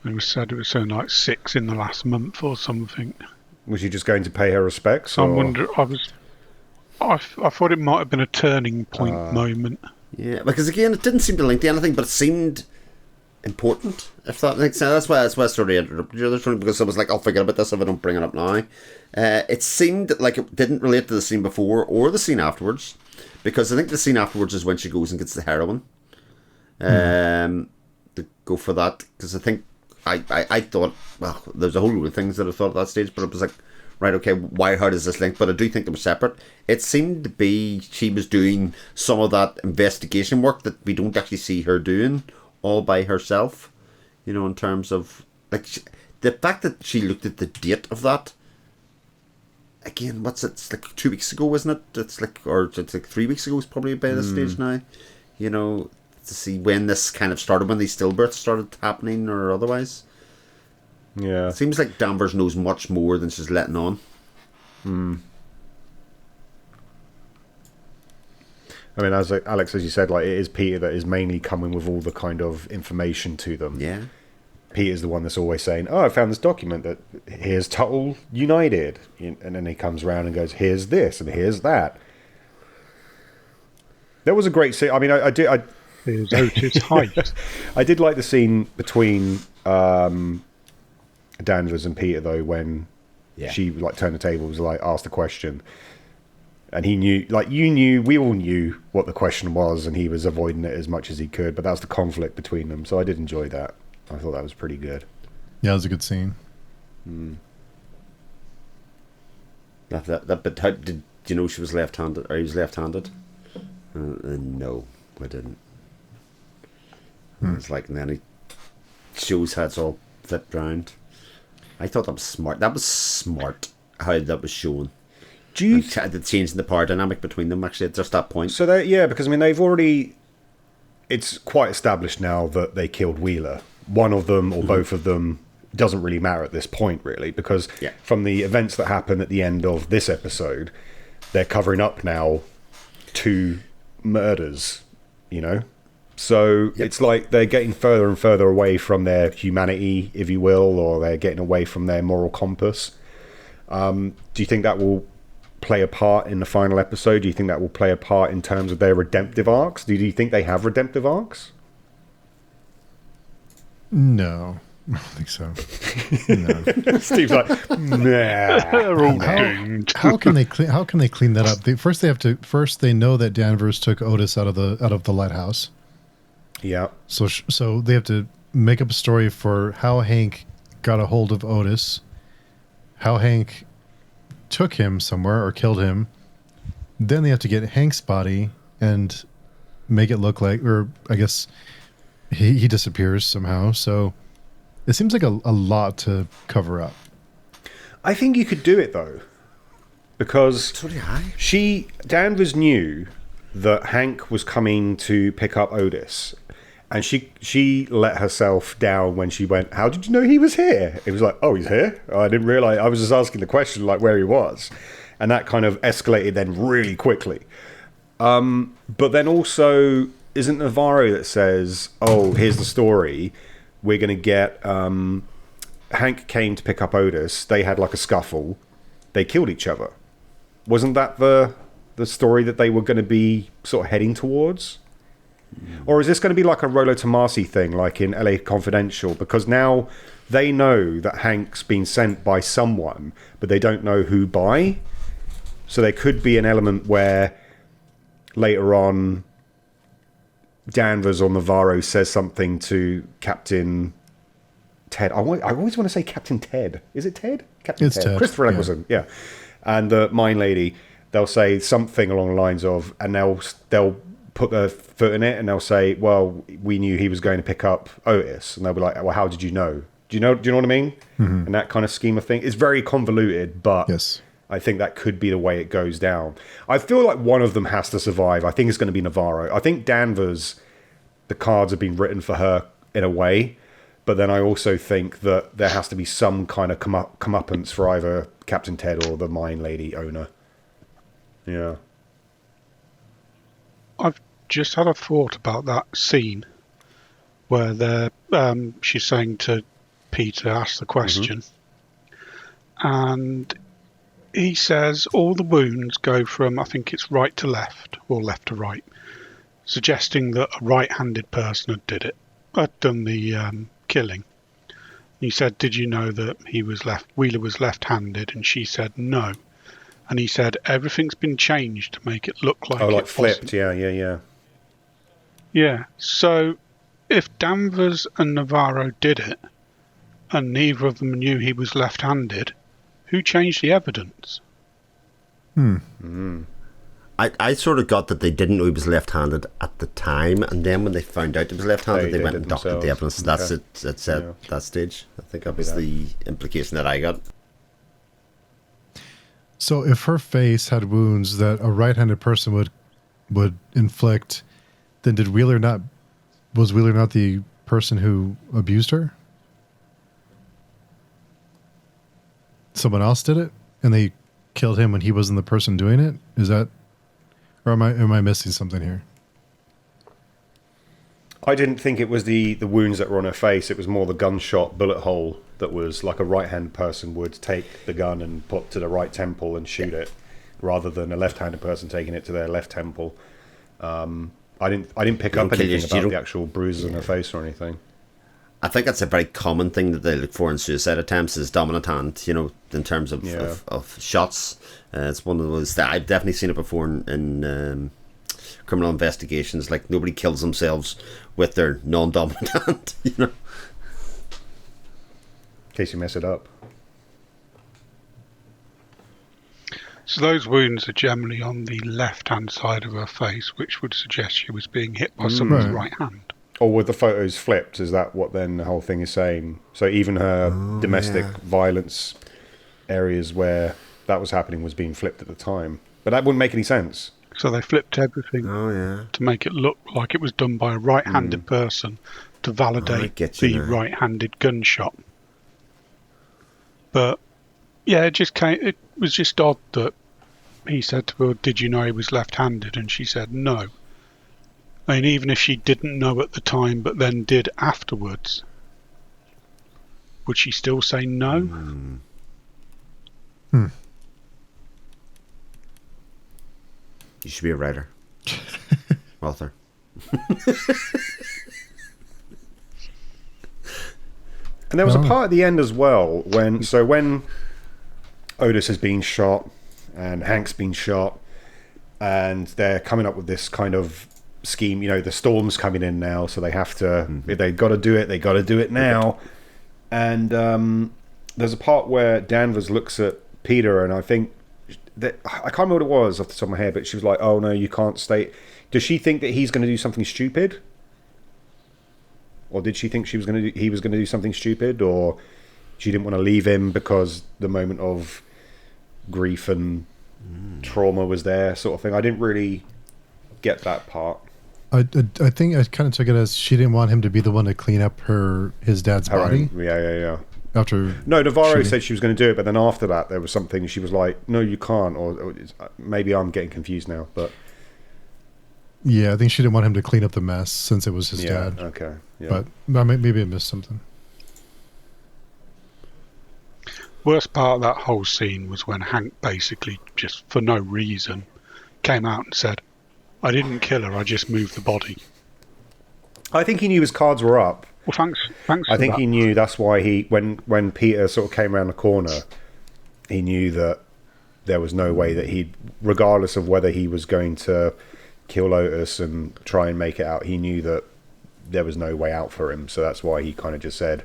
It was said it was something like 6 in the last month or something. Was she just going to pay her respects? I Or? wonder. I thought it might have been a turning point moment. Yeah, because again, it didn't seem to link to anything, but it seemed important. If that makes sense, that's why I sort of interrupted you there, because I was like, I'll forget about this if I don't bring it up now. It seemed like it didn't relate to the scene before or the scene afterwards, because I think the scene afterwards is when she goes and gets the heroin. To go for that, because I think I thought, well, there's a whole load of things that I thought at that stage, but it was like, right, okay, how does this link? But I do think they were separate. It seemed to be she was doing some of that investigation work that we don't actually see her doing all by herself, in terms of, like, the fact that she looked at the date of that, again, it's like 2 weeks ago, isn't it? It's like 3 weeks ago, it's probably by this stage now, to see when this kind of started, when these stillbirths started happening or otherwise. Yeah. It seems like Danvers knows much more than she's letting on. I mean, as Alex, as you said, like, it is Peter that is mainly coming with all the kind of information to them. Yeah. Peter's the one that's always saying, "Oh, I found this document that here's Tuttle United," and then he comes around and goes, "Here's this and here's that." That was a great scene. I mean, I did. Here's Otis height. I did like the scene between Danvers and Peter though, when she like turned the table, was like asked the question, and he knew, like you knew, we all knew what the question was, and he was avoiding it as much as he could. But that was the conflict between them, so I did enjoy that. I thought that was pretty good. Yeah, it was a good scene. But how did you know she was left-handed, or he was left-handed? No, I didn't. It's like, and then he shows how it's all flipped round. I thought that was smart. That was smart how that was shown. Do you the change in the power dynamic between them, actually, at just that point? So they, yeah, because I mean they've already. It's quite established now that they killed Wheeler. One of them or both of them doesn't really matter at this point, really, because from the events that happen at the end of this episode, they're covering up now 2 murders, you know? So it's like they're getting further and further away from their humanity, if you will, or they're getting away from their moral compass. Do you think that will play a part in the final episode? Do you think that will play a part in terms of their redemptive arcs? Do you think they have redemptive arcs? No, I don't think so. No. Steve's like, nah. They're all doomed. How can they clean that up? First they know that Danvers took Otis out of the lighthouse. Yeah. So they have to make up a story for how Hank got a hold of Otis, how Hank took him somewhere or killed him. Then they have to get Hank's body and make it look like, or I guess he disappears somehow. So it seems like a lot to cover up. I think you could do it though, because Danvers knew that Hank was coming to pick up Otis, and she let herself down when she went, "How did you know he was here?" It was like, "Oh, he's here? Oh, I didn't realize. I was just asking the question like where he was," and that kind of escalated then really quickly. But then also, isn't Navarro that says, "Oh, here's the story. We're going to get Hank came to pick up Otis. They had like a scuffle. They killed each other." Wasn't that the story that they were going to be sort of heading towards? Or is this going to be like a Rollo Tomasi thing, like in LA Confidential? Because now they know that Hank's been sent by someone, but they don't know who by. So there could be an element where later on Danvers or Navarro says something to Captain Ted. I always want to say Captain Ted. Is it Ted? Captain Ted. Christopher Eccleston, yeah. And the mine lady, they'll say something along the lines of, and they'll put their foot in it, and they'll say, "Well, we knew he was going to pick up Otis," and they'll be like, "Well, how did you know? Do you know what I mean?" Mm-hmm. And that kind of scheme of thing. It's very convoluted, but yes. I think that could be the way it goes down. I feel like one of them has to survive. I think it's going to be Navarro. I think Danvers, the cards have been written for her in a way, but then I also think that there has to be some kind of comeuppance for either Captain Ted or the mine lady owner. Yeah. I've just had a thought about that scene where she's saying to Peter, ask the question, and he says all the wounds go from, I think it's right to left or left to right, suggesting that a right-handed person had done the killing. He said, "Did you know that Wheeler was left-handed?" And she said, "No." And he said, "Everything's been changed to make it look like like flipped, yeah. Yeah. So if Danvers and Navarro did it, and neither of them knew he was left-handed, who changed the evidence? I sort of got that they didn't know he was left-handed at the time, and then when they found out he was left-handed, they went and doctored the evidence. That's it. That's at that stage. I think that was the implication that I got. So if her face had wounds that a right-handed person would inflict, then did Wheeler not Was Wheeler not the person who abused her? Someone else did it, and they killed him when he wasn't the person doing it. Is that, or am I missing something here? I didn't think it was the wounds that were on her face. It was more the gunshot bullet hole that was like a right-handed person would take the gun and put to the right temple and shoot it, rather than a left-handed person taking it to their left temple. I didn't pick up anything about the actual bruises on her face or anything. I think that's a very common thing that they look for in suicide attempts is dominant hand, you know, in terms of shots. It's one of those that I've definitely seen it before in criminal investigations. Like, nobody kills themselves with their non-dominant hand, you know. In case you mess it up. So those wounds are generally on the left-hand side of her face, which would suggest she was being hit by someone's right hand. Or were the photos flipped? Is that what then the whole thing is saying? So even her domestic violence areas where that was happening was being flipped at the time. But that wouldn't make any sense. So they flipped everything to make it look like it was done by a right-handed person to validate the right-handed gunshot. But yeah, it was just odd that he said to her, "Did you know he was left-handed?" And she said no. I mean, even if she didn't know at the time, but then did afterwards, would she still say no? You should be a writer. Author. And there was a part at the end as well when Otis has been shot and Hank's been shot and they're coming up with this kind of scheme. You know, the storm's coming in now, so they have to. If they've got to do it, they got to do it now. And there's a part where Danvers looks at Peter, and I think that I can't remember what it was off the top of my head, but she was like, "Oh no, you can't stay." Does she think that he's going to do something stupid, or did she think he was going to do something stupid, or she didn't want to leave him because the moment of grief and trauma was there, sort of thing? I didn't really get that part. I think I kind of took it as she didn't want him to be the one to clean up his dad's body. Yeah. After Navarro shooting. said she was going to do it, but then after that there was something she was like, "No, you can't." Or maybe I'm getting confused now, but yeah, I think she didn't want him to clean up the mess since it was his dad. Okay, yeah. But maybe I missed something. Worst part of that whole scene was when Hank basically, just for no reason, came out and said, "I didn't kill her, I just moved the body." I think he knew his cards were up. Well, thanks. I think he knew that's why when Peter sort of came around the corner, he knew that there was no way that he'd, regardless of whether he was going to kill Otis and try and make it out, he knew that there was no way out for him. So that's why he kind of just said,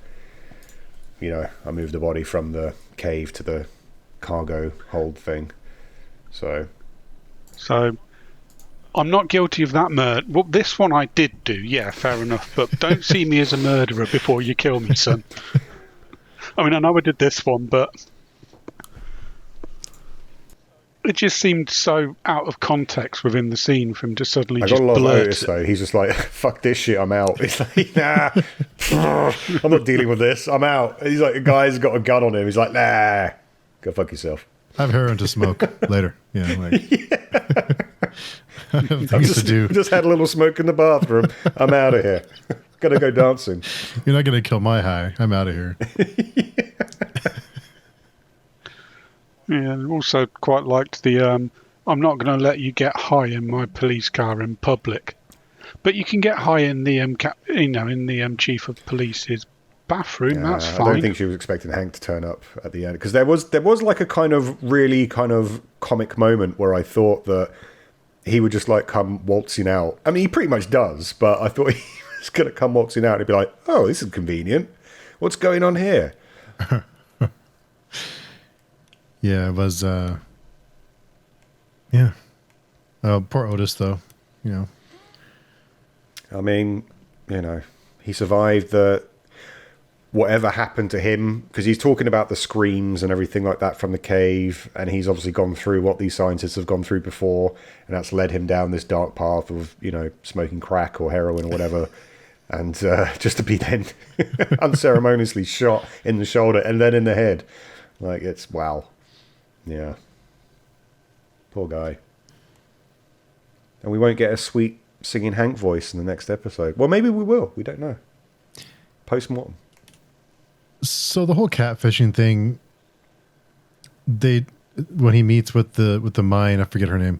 you know, I moved the body from the cave to the cargo hold thing. So I'm not guilty of that murder. Well, this one I did do, yeah, fair enough. But don't see me as a murderer before you kill me, son. I mean, I know I did this one, but it just seemed so out of context within the scene for him to suddenly just blurt. I got a lot of Otis, though. He's just like, "Fuck this shit, I'm out." He's like, "Nah, I'm not dealing with this. I'm out." He's like, a guy's got a gun on him. He's like, "Nah, go fuck yourself. Have heroin to smoke later." Yeah, things to do. Just had a little smoke in the bathroom. I'm out of here. Gotta go dancing. You're not gonna kill my high. I'm out of here. Yeah, also quite liked the I'm not going to let you get high in my police car in public, but you can get high in the in the chief of police's bathroom. Yeah, that's fine. I don't think she was expecting Hank to turn up at the end, because there was like a kind of really kind of comic moment where I thought that he would just like come waltzing out. I mean, he pretty much does, but I thought he was going to come waltzing out and he'd be like, "Oh, this is convenient. What's going on here?" Yeah, it was. Poor Otis, though. You know. I mean, you know, he survived whatever happened to him, because he's talking about the screams and everything like that from the cave, and he's obviously gone through what these scientists have gone through before, and that's led him down this dark path of, you know, smoking crack or heroin or whatever. and just to be then unceremoniously shot in the shoulder and then in the head. Like, it's wow. Yeah. Poor guy. And we won't get a sweet singing Hank voice in the next episode. Well, maybe we will. We don't know. Post-mortem. So the whole catfishing thing, when he meets with the mine, I forget her name.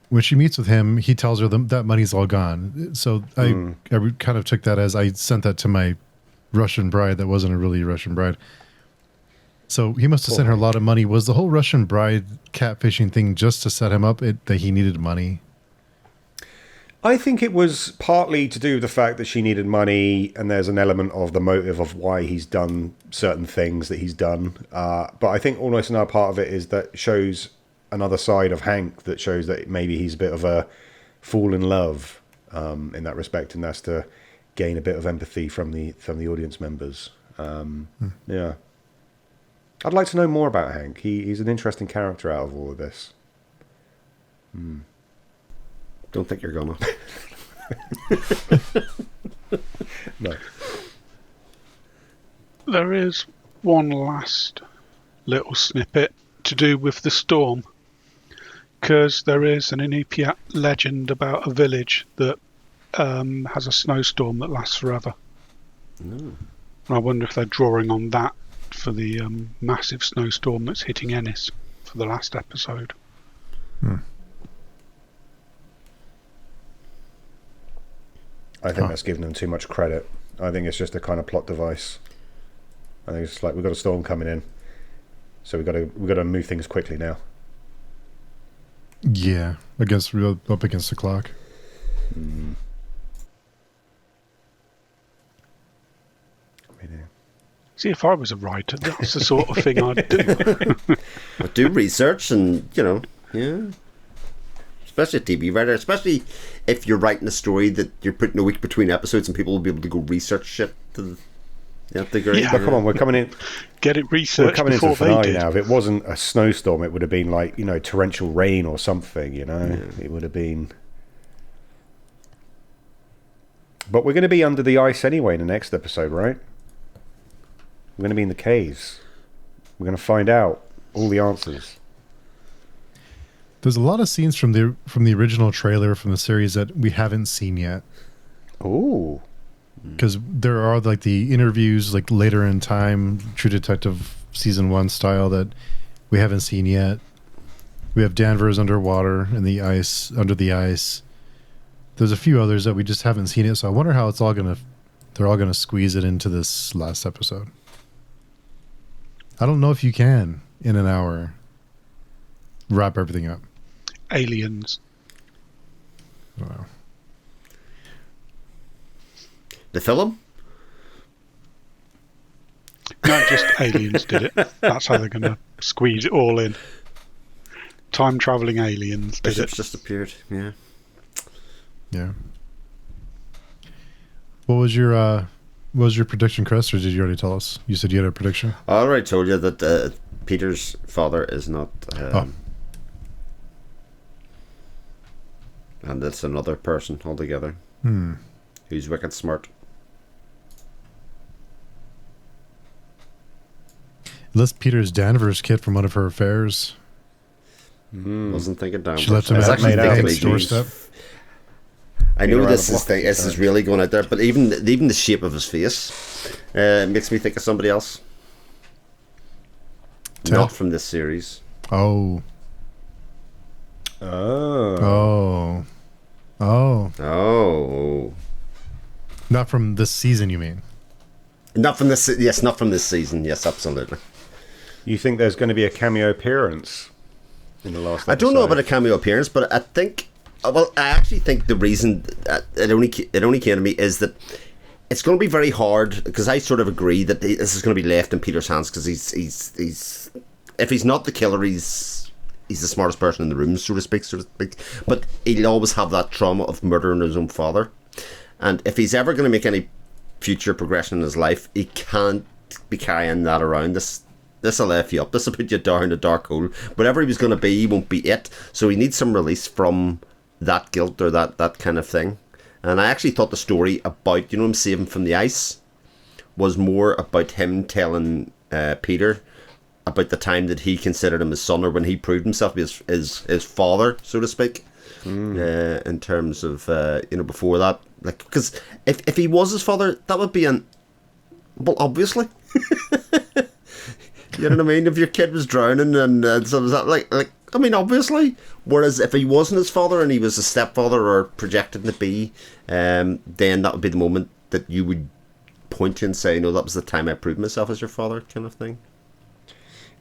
When she meets with him, he tells her that money's all gone. So I kind of took that as I sent that to my Russian bride that wasn't a really Russian bride. So he must have sent her a lot of money. Was the whole Russian bride catfishing thing just to set him up that he needed money? I think it was partly to do with the fact that she needed money, and there's an element of the motive of why he's done certain things that he's done. But I think almost another part of it is that shows another side of Hank, that shows that maybe he's a bit of a fool in love in that respect, and that's to gain a bit of empathy from the audience members. Yeah. I'd like to know more about Hank. He's an interesting character out of all of this. Don't think you're gonna. No. There is one last little snippet to do with the storm, because there is an Inupiat legend about a village that has a snowstorm that lasts forever. And I wonder if they're drawing on that for the massive snowstorm that's hitting Ennis for the last episode. I think that's giving them too much credit. I think it's just a kind of plot device. I think it's like, we've got a storm coming in, so we've got to move things quickly now. Yeah, up against the clock. See, if I was a writer, that's the sort of thing I'd do. But do research and, yeah. Especially a TV writer, especially if you're writing a story that you're putting a week between episodes and people will be able to go research shit to the degree. Yeah. But come on, we're coming in. Get it researched. We're coming into the before they finale did. now. If it wasn't a snowstorm, it would have been like, torrential rain or something, It would have been. But we're going to be under the ice anyway in the next episode, right? We're going to be in the caves. We're going to find out all the answers. There's a lot of scenes from the original trailer from the series that we haven't seen yet. Ooh. Because there are like the interviews like later in time, True Detective season 1 style, that we haven't seen yet. We have Danvers underwater in the ice, under the ice. There's a few others that we just haven't seen it. So I wonder how they're all gonna squeeze it into this last episode. I don't know if you can in an hour wrap everything up. Aliens. Wow. The film? No, just aliens did it. That's how they're going to squeeze it all in. Time travelling aliens did Bishop's it. just appeared, yeah. Yeah. What was your prediction, Chris, or did you already tell us? You said you had a prediction? I already told you that Peter's father is not... And it's another person altogether. Who's wicked smart. Unless Peter's Danvers kid from one of her affairs. Wasn't thinking down. She left him I was at actually Hank's thinking doorstep. I know Around this the is block. this is really going out there, but even the shape of his face makes me think of somebody else. Ted? Not from this series. Oh. Oh. Oh. Not from this season, you mean? Not from this. Yes, not from this season. Yes, absolutely. You think there's going to be a cameo appearance in the last episode? I don't know about a cameo appearance, but I think. Well, I actually think the reason it only came to me is that it's going to be very hard, because I sort of agree that this is going to be left in Peter's hands, because he's if he's not the killer, he's the smartest person in the room, so to speak. But he'll always have that trauma of murdering his own father, and if he's ever going to make any future progression in his life, he can't be carrying that around. This'll F you up. This'll put you down a dark hole. Whatever he was going to be, he won't be it. So he needs some release from that guilt or that kind of thing. And I actually thought the story about, him saving from the ice was more about him telling Peter about the time that he considered him his son, or when he proved himself to be his father, so to speak. In terms of, before that. Like, because if he was his father, that would be well, obviously. You know what I mean? If your kid was drowning and so was that like I mean, obviously. Whereas if he wasn't his father and he was a stepfather or projected to be, then that would be the moment that you would point to and say, no, that was the time I proved myself as your father, kind of thing.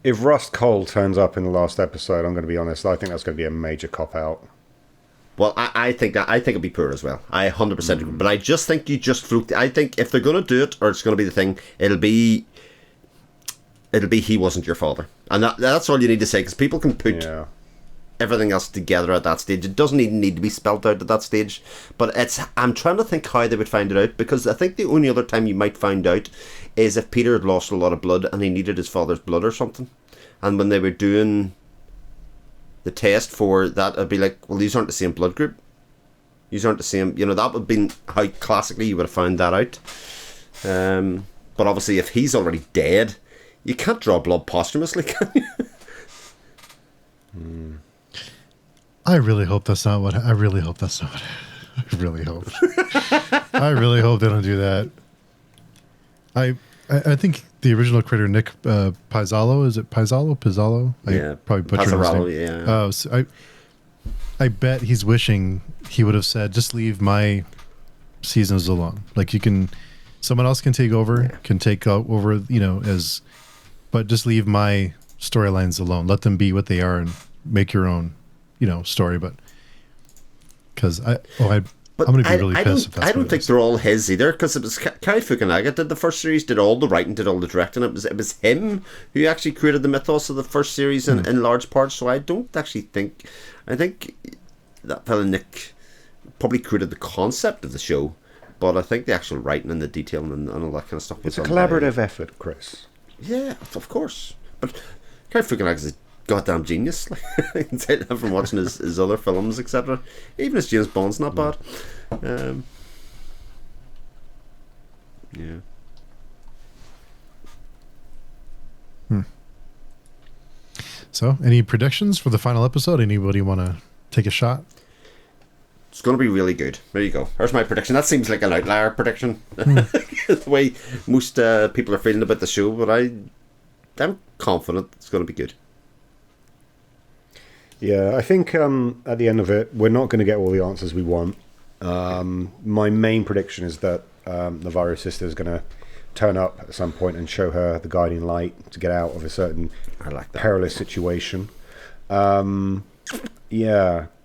If Rust Cole turns up in the last episode, I'm going to be honest, I think that's going to be a major cop-out. Well, I think it'll be poor as well. I 100% agree. But I just think you just fluke. I think if they're going to do it, or it's going to be the thing, it'll be he wasn't your father. And that's all you need to say, because people can put everything else together at that stage. It doesn't even need to be spelled out at that stage. But I'm trying to think how they would find it out, because I think the only other time you might find out is if Peter had lost a lot of blood and he needed his father's blood or something. And when they were doing the test for that, I'd be like, well, these aren't the same blood group. These aren't the same. That would have been how classically you would have found that out. But obviously, if he's already dead, you can't draw blood posthumously, can you? I really hope that's not what. I really hope. I really hope they don't do that. I think the original creator, Nick Pizzolo, is it Pizzolo? Yeah, probably butchered his name. Yeah. Oh, so I bet he's wishing he would have said, just leave my seasons alone. Like, someone else can take over, but just leave my storylines alone. Let them be what they are and make your own, story. But because I'm going to be really pissed if that's I don't think they're all his either, because it was Kai Fukunaga did the first series, did all the writing, did all the directing. It was him who actually created the mythos of the first series in large part. So I don't actually think. I think that fella Nick probably created the concept of the show, but I think the actual writing and the detailing and all that kind of stuff was a collaborative effort, Chris. Yeah, of course. But Kai Fukunaga's a goddamn genius. I can say that from watching his other films, etc. Even his James Bond's not bad. Yeah. So, any predictions for the final episode? Anybody want to take a shot? It's going to be really good. There you go. There's my prediction. That seems like an outlier prediction. The way most people are feeling about the show, but I'm confident it's going to be good. Yeah, I think at the end of it, we're not going to get all the answers we want. My main prediction is that Navarro's sister is going to turn up at some point and show her the guiding light to get out of a certain perilous situation. Yeah,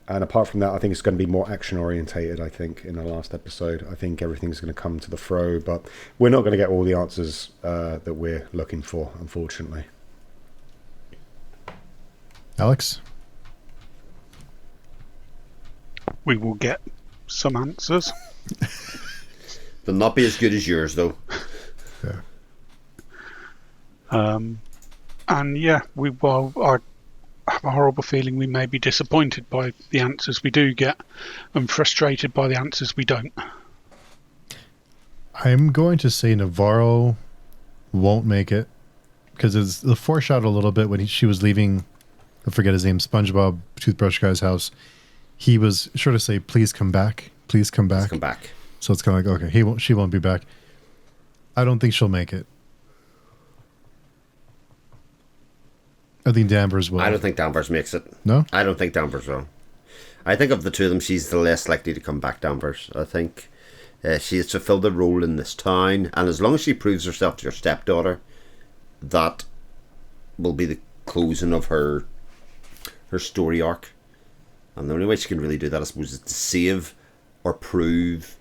and apart from that, I think it's going to be more action orientated. I think in the last episode, I think everything's going to come to the fro, but we're not going to get all the answers that we're looking for, unfortunately. Alex? We will get some answers. They'll not be as good as yours, though. Yeah. And yeah, I have a horrible feeling we may be disappointed by the answers we do get and frustrated by the answers we don't. I'm going to say Navarro won't make it, because it's the foreshadowed a little bit when she was leaving, I forget his name, SpongeBob Toothbrush Guy's house. He was sure to say, please come back. Please come back. Please come back. So it's kind of like, okay, she won't be back. I don't think she'll make it. I think Danvers will. I don't think Danvers makes it. No? I don't think Danvers will. I think of the two of them, she's the less likely to come back, Danvers. I think she has fulfilled a role in this town, and as long as she proves herself to your stepdaughter, that will be the closing of her story arc. And the only way she can really do that, I suppose, is to save or prove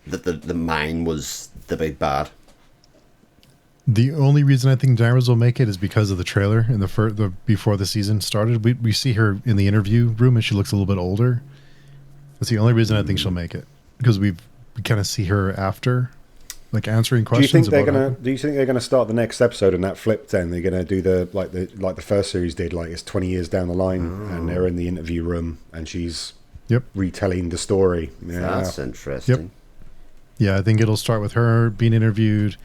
that the mine was the big bad. The only reason I think Danvers will make it is because of the trailer in the before the season started. We see her in the interview room and she looks a little bit older. That's the only reason I think she'll make it, because we kind of see her after, like, answering questions. Do you think they're gonna start the next episode in that flip? Then they're gonna do the first series did, like it's 20 years down the line, and they're in the interview room and she's Yep. retelling the story. Yeah. That's interesting. Yeah, I think it'll start with her being interviewed.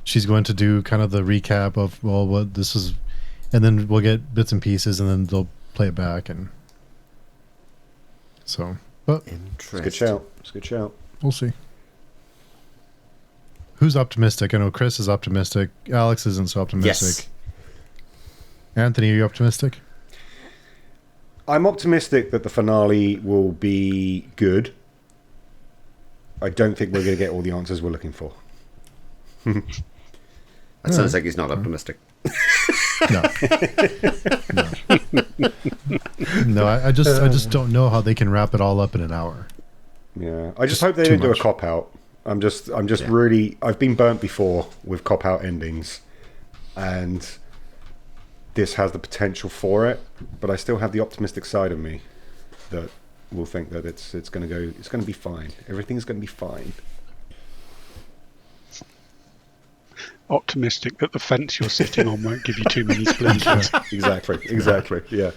She's going to do kind of the recap of, well, what this is, and then we'll get bits and pieces, and then they'll play it back, and so. But Interesting. It's a good shout. It's a good shout. we'll see. Who's optimistic? I know Chris is optimistic. Alex isn't so optimistic. Yes. Anthony, are you optimistic? I'm optimistic that the finale will be good. I don't think we're going to get all the answers we're looking for. That sounds like he's not optimistic. No. No, I just don't know how they can wrap it all up in an hour. Yeah, I just Just hope they too don't do a much. cop out. I'm just Yeah. really. I've been burnt before with cop out endings, and this has the potential for it. But I still have the optimistic side of me that will think that it's going to be fine. Everything's going to be fine. Optimistic that the fence you're sitting on won't give you too many splinters. Exactly. Yeah.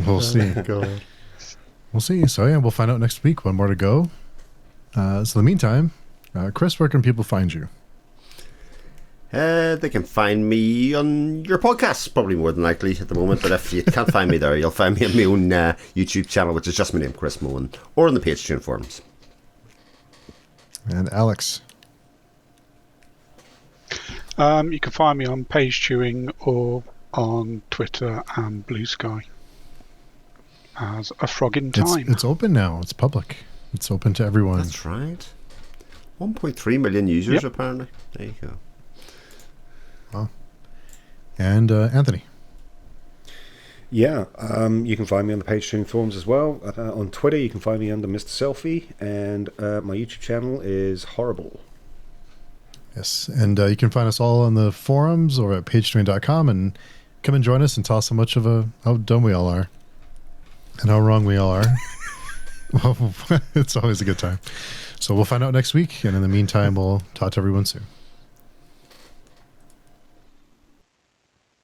We'll see. We'll see. So yeah, we'll find out next week. One more to go. So in the meantime, Chris, where can people find you? They can find me on your podcasts, probably more than likely at the moment. But if you can't find me there, you'll find me on my own YouTube channel, which is just my name, Chris Moen, or on the Page Tune forums. And Alex. You can find me on Page Chewing or on Twitter and Blue Sky as a frog in time. It's open now. It's public. It's open to everyone. That's right. 1.3 million users, Yep. apparently. There you go. Wow. And Anthony. Yeah, you can find me on the Page Tune forums as well. On Twitter, you can find me under Mr. Selfie, and my YouTube channel is Horrible. Yes. And you can find us all on the forums or at pagetune.com, and come and join us and tell us how dumb we all are and how wrong we all are. Well, it's always a good time. So we'll find out next week. And in the meantime, we'll talk to everyone soon.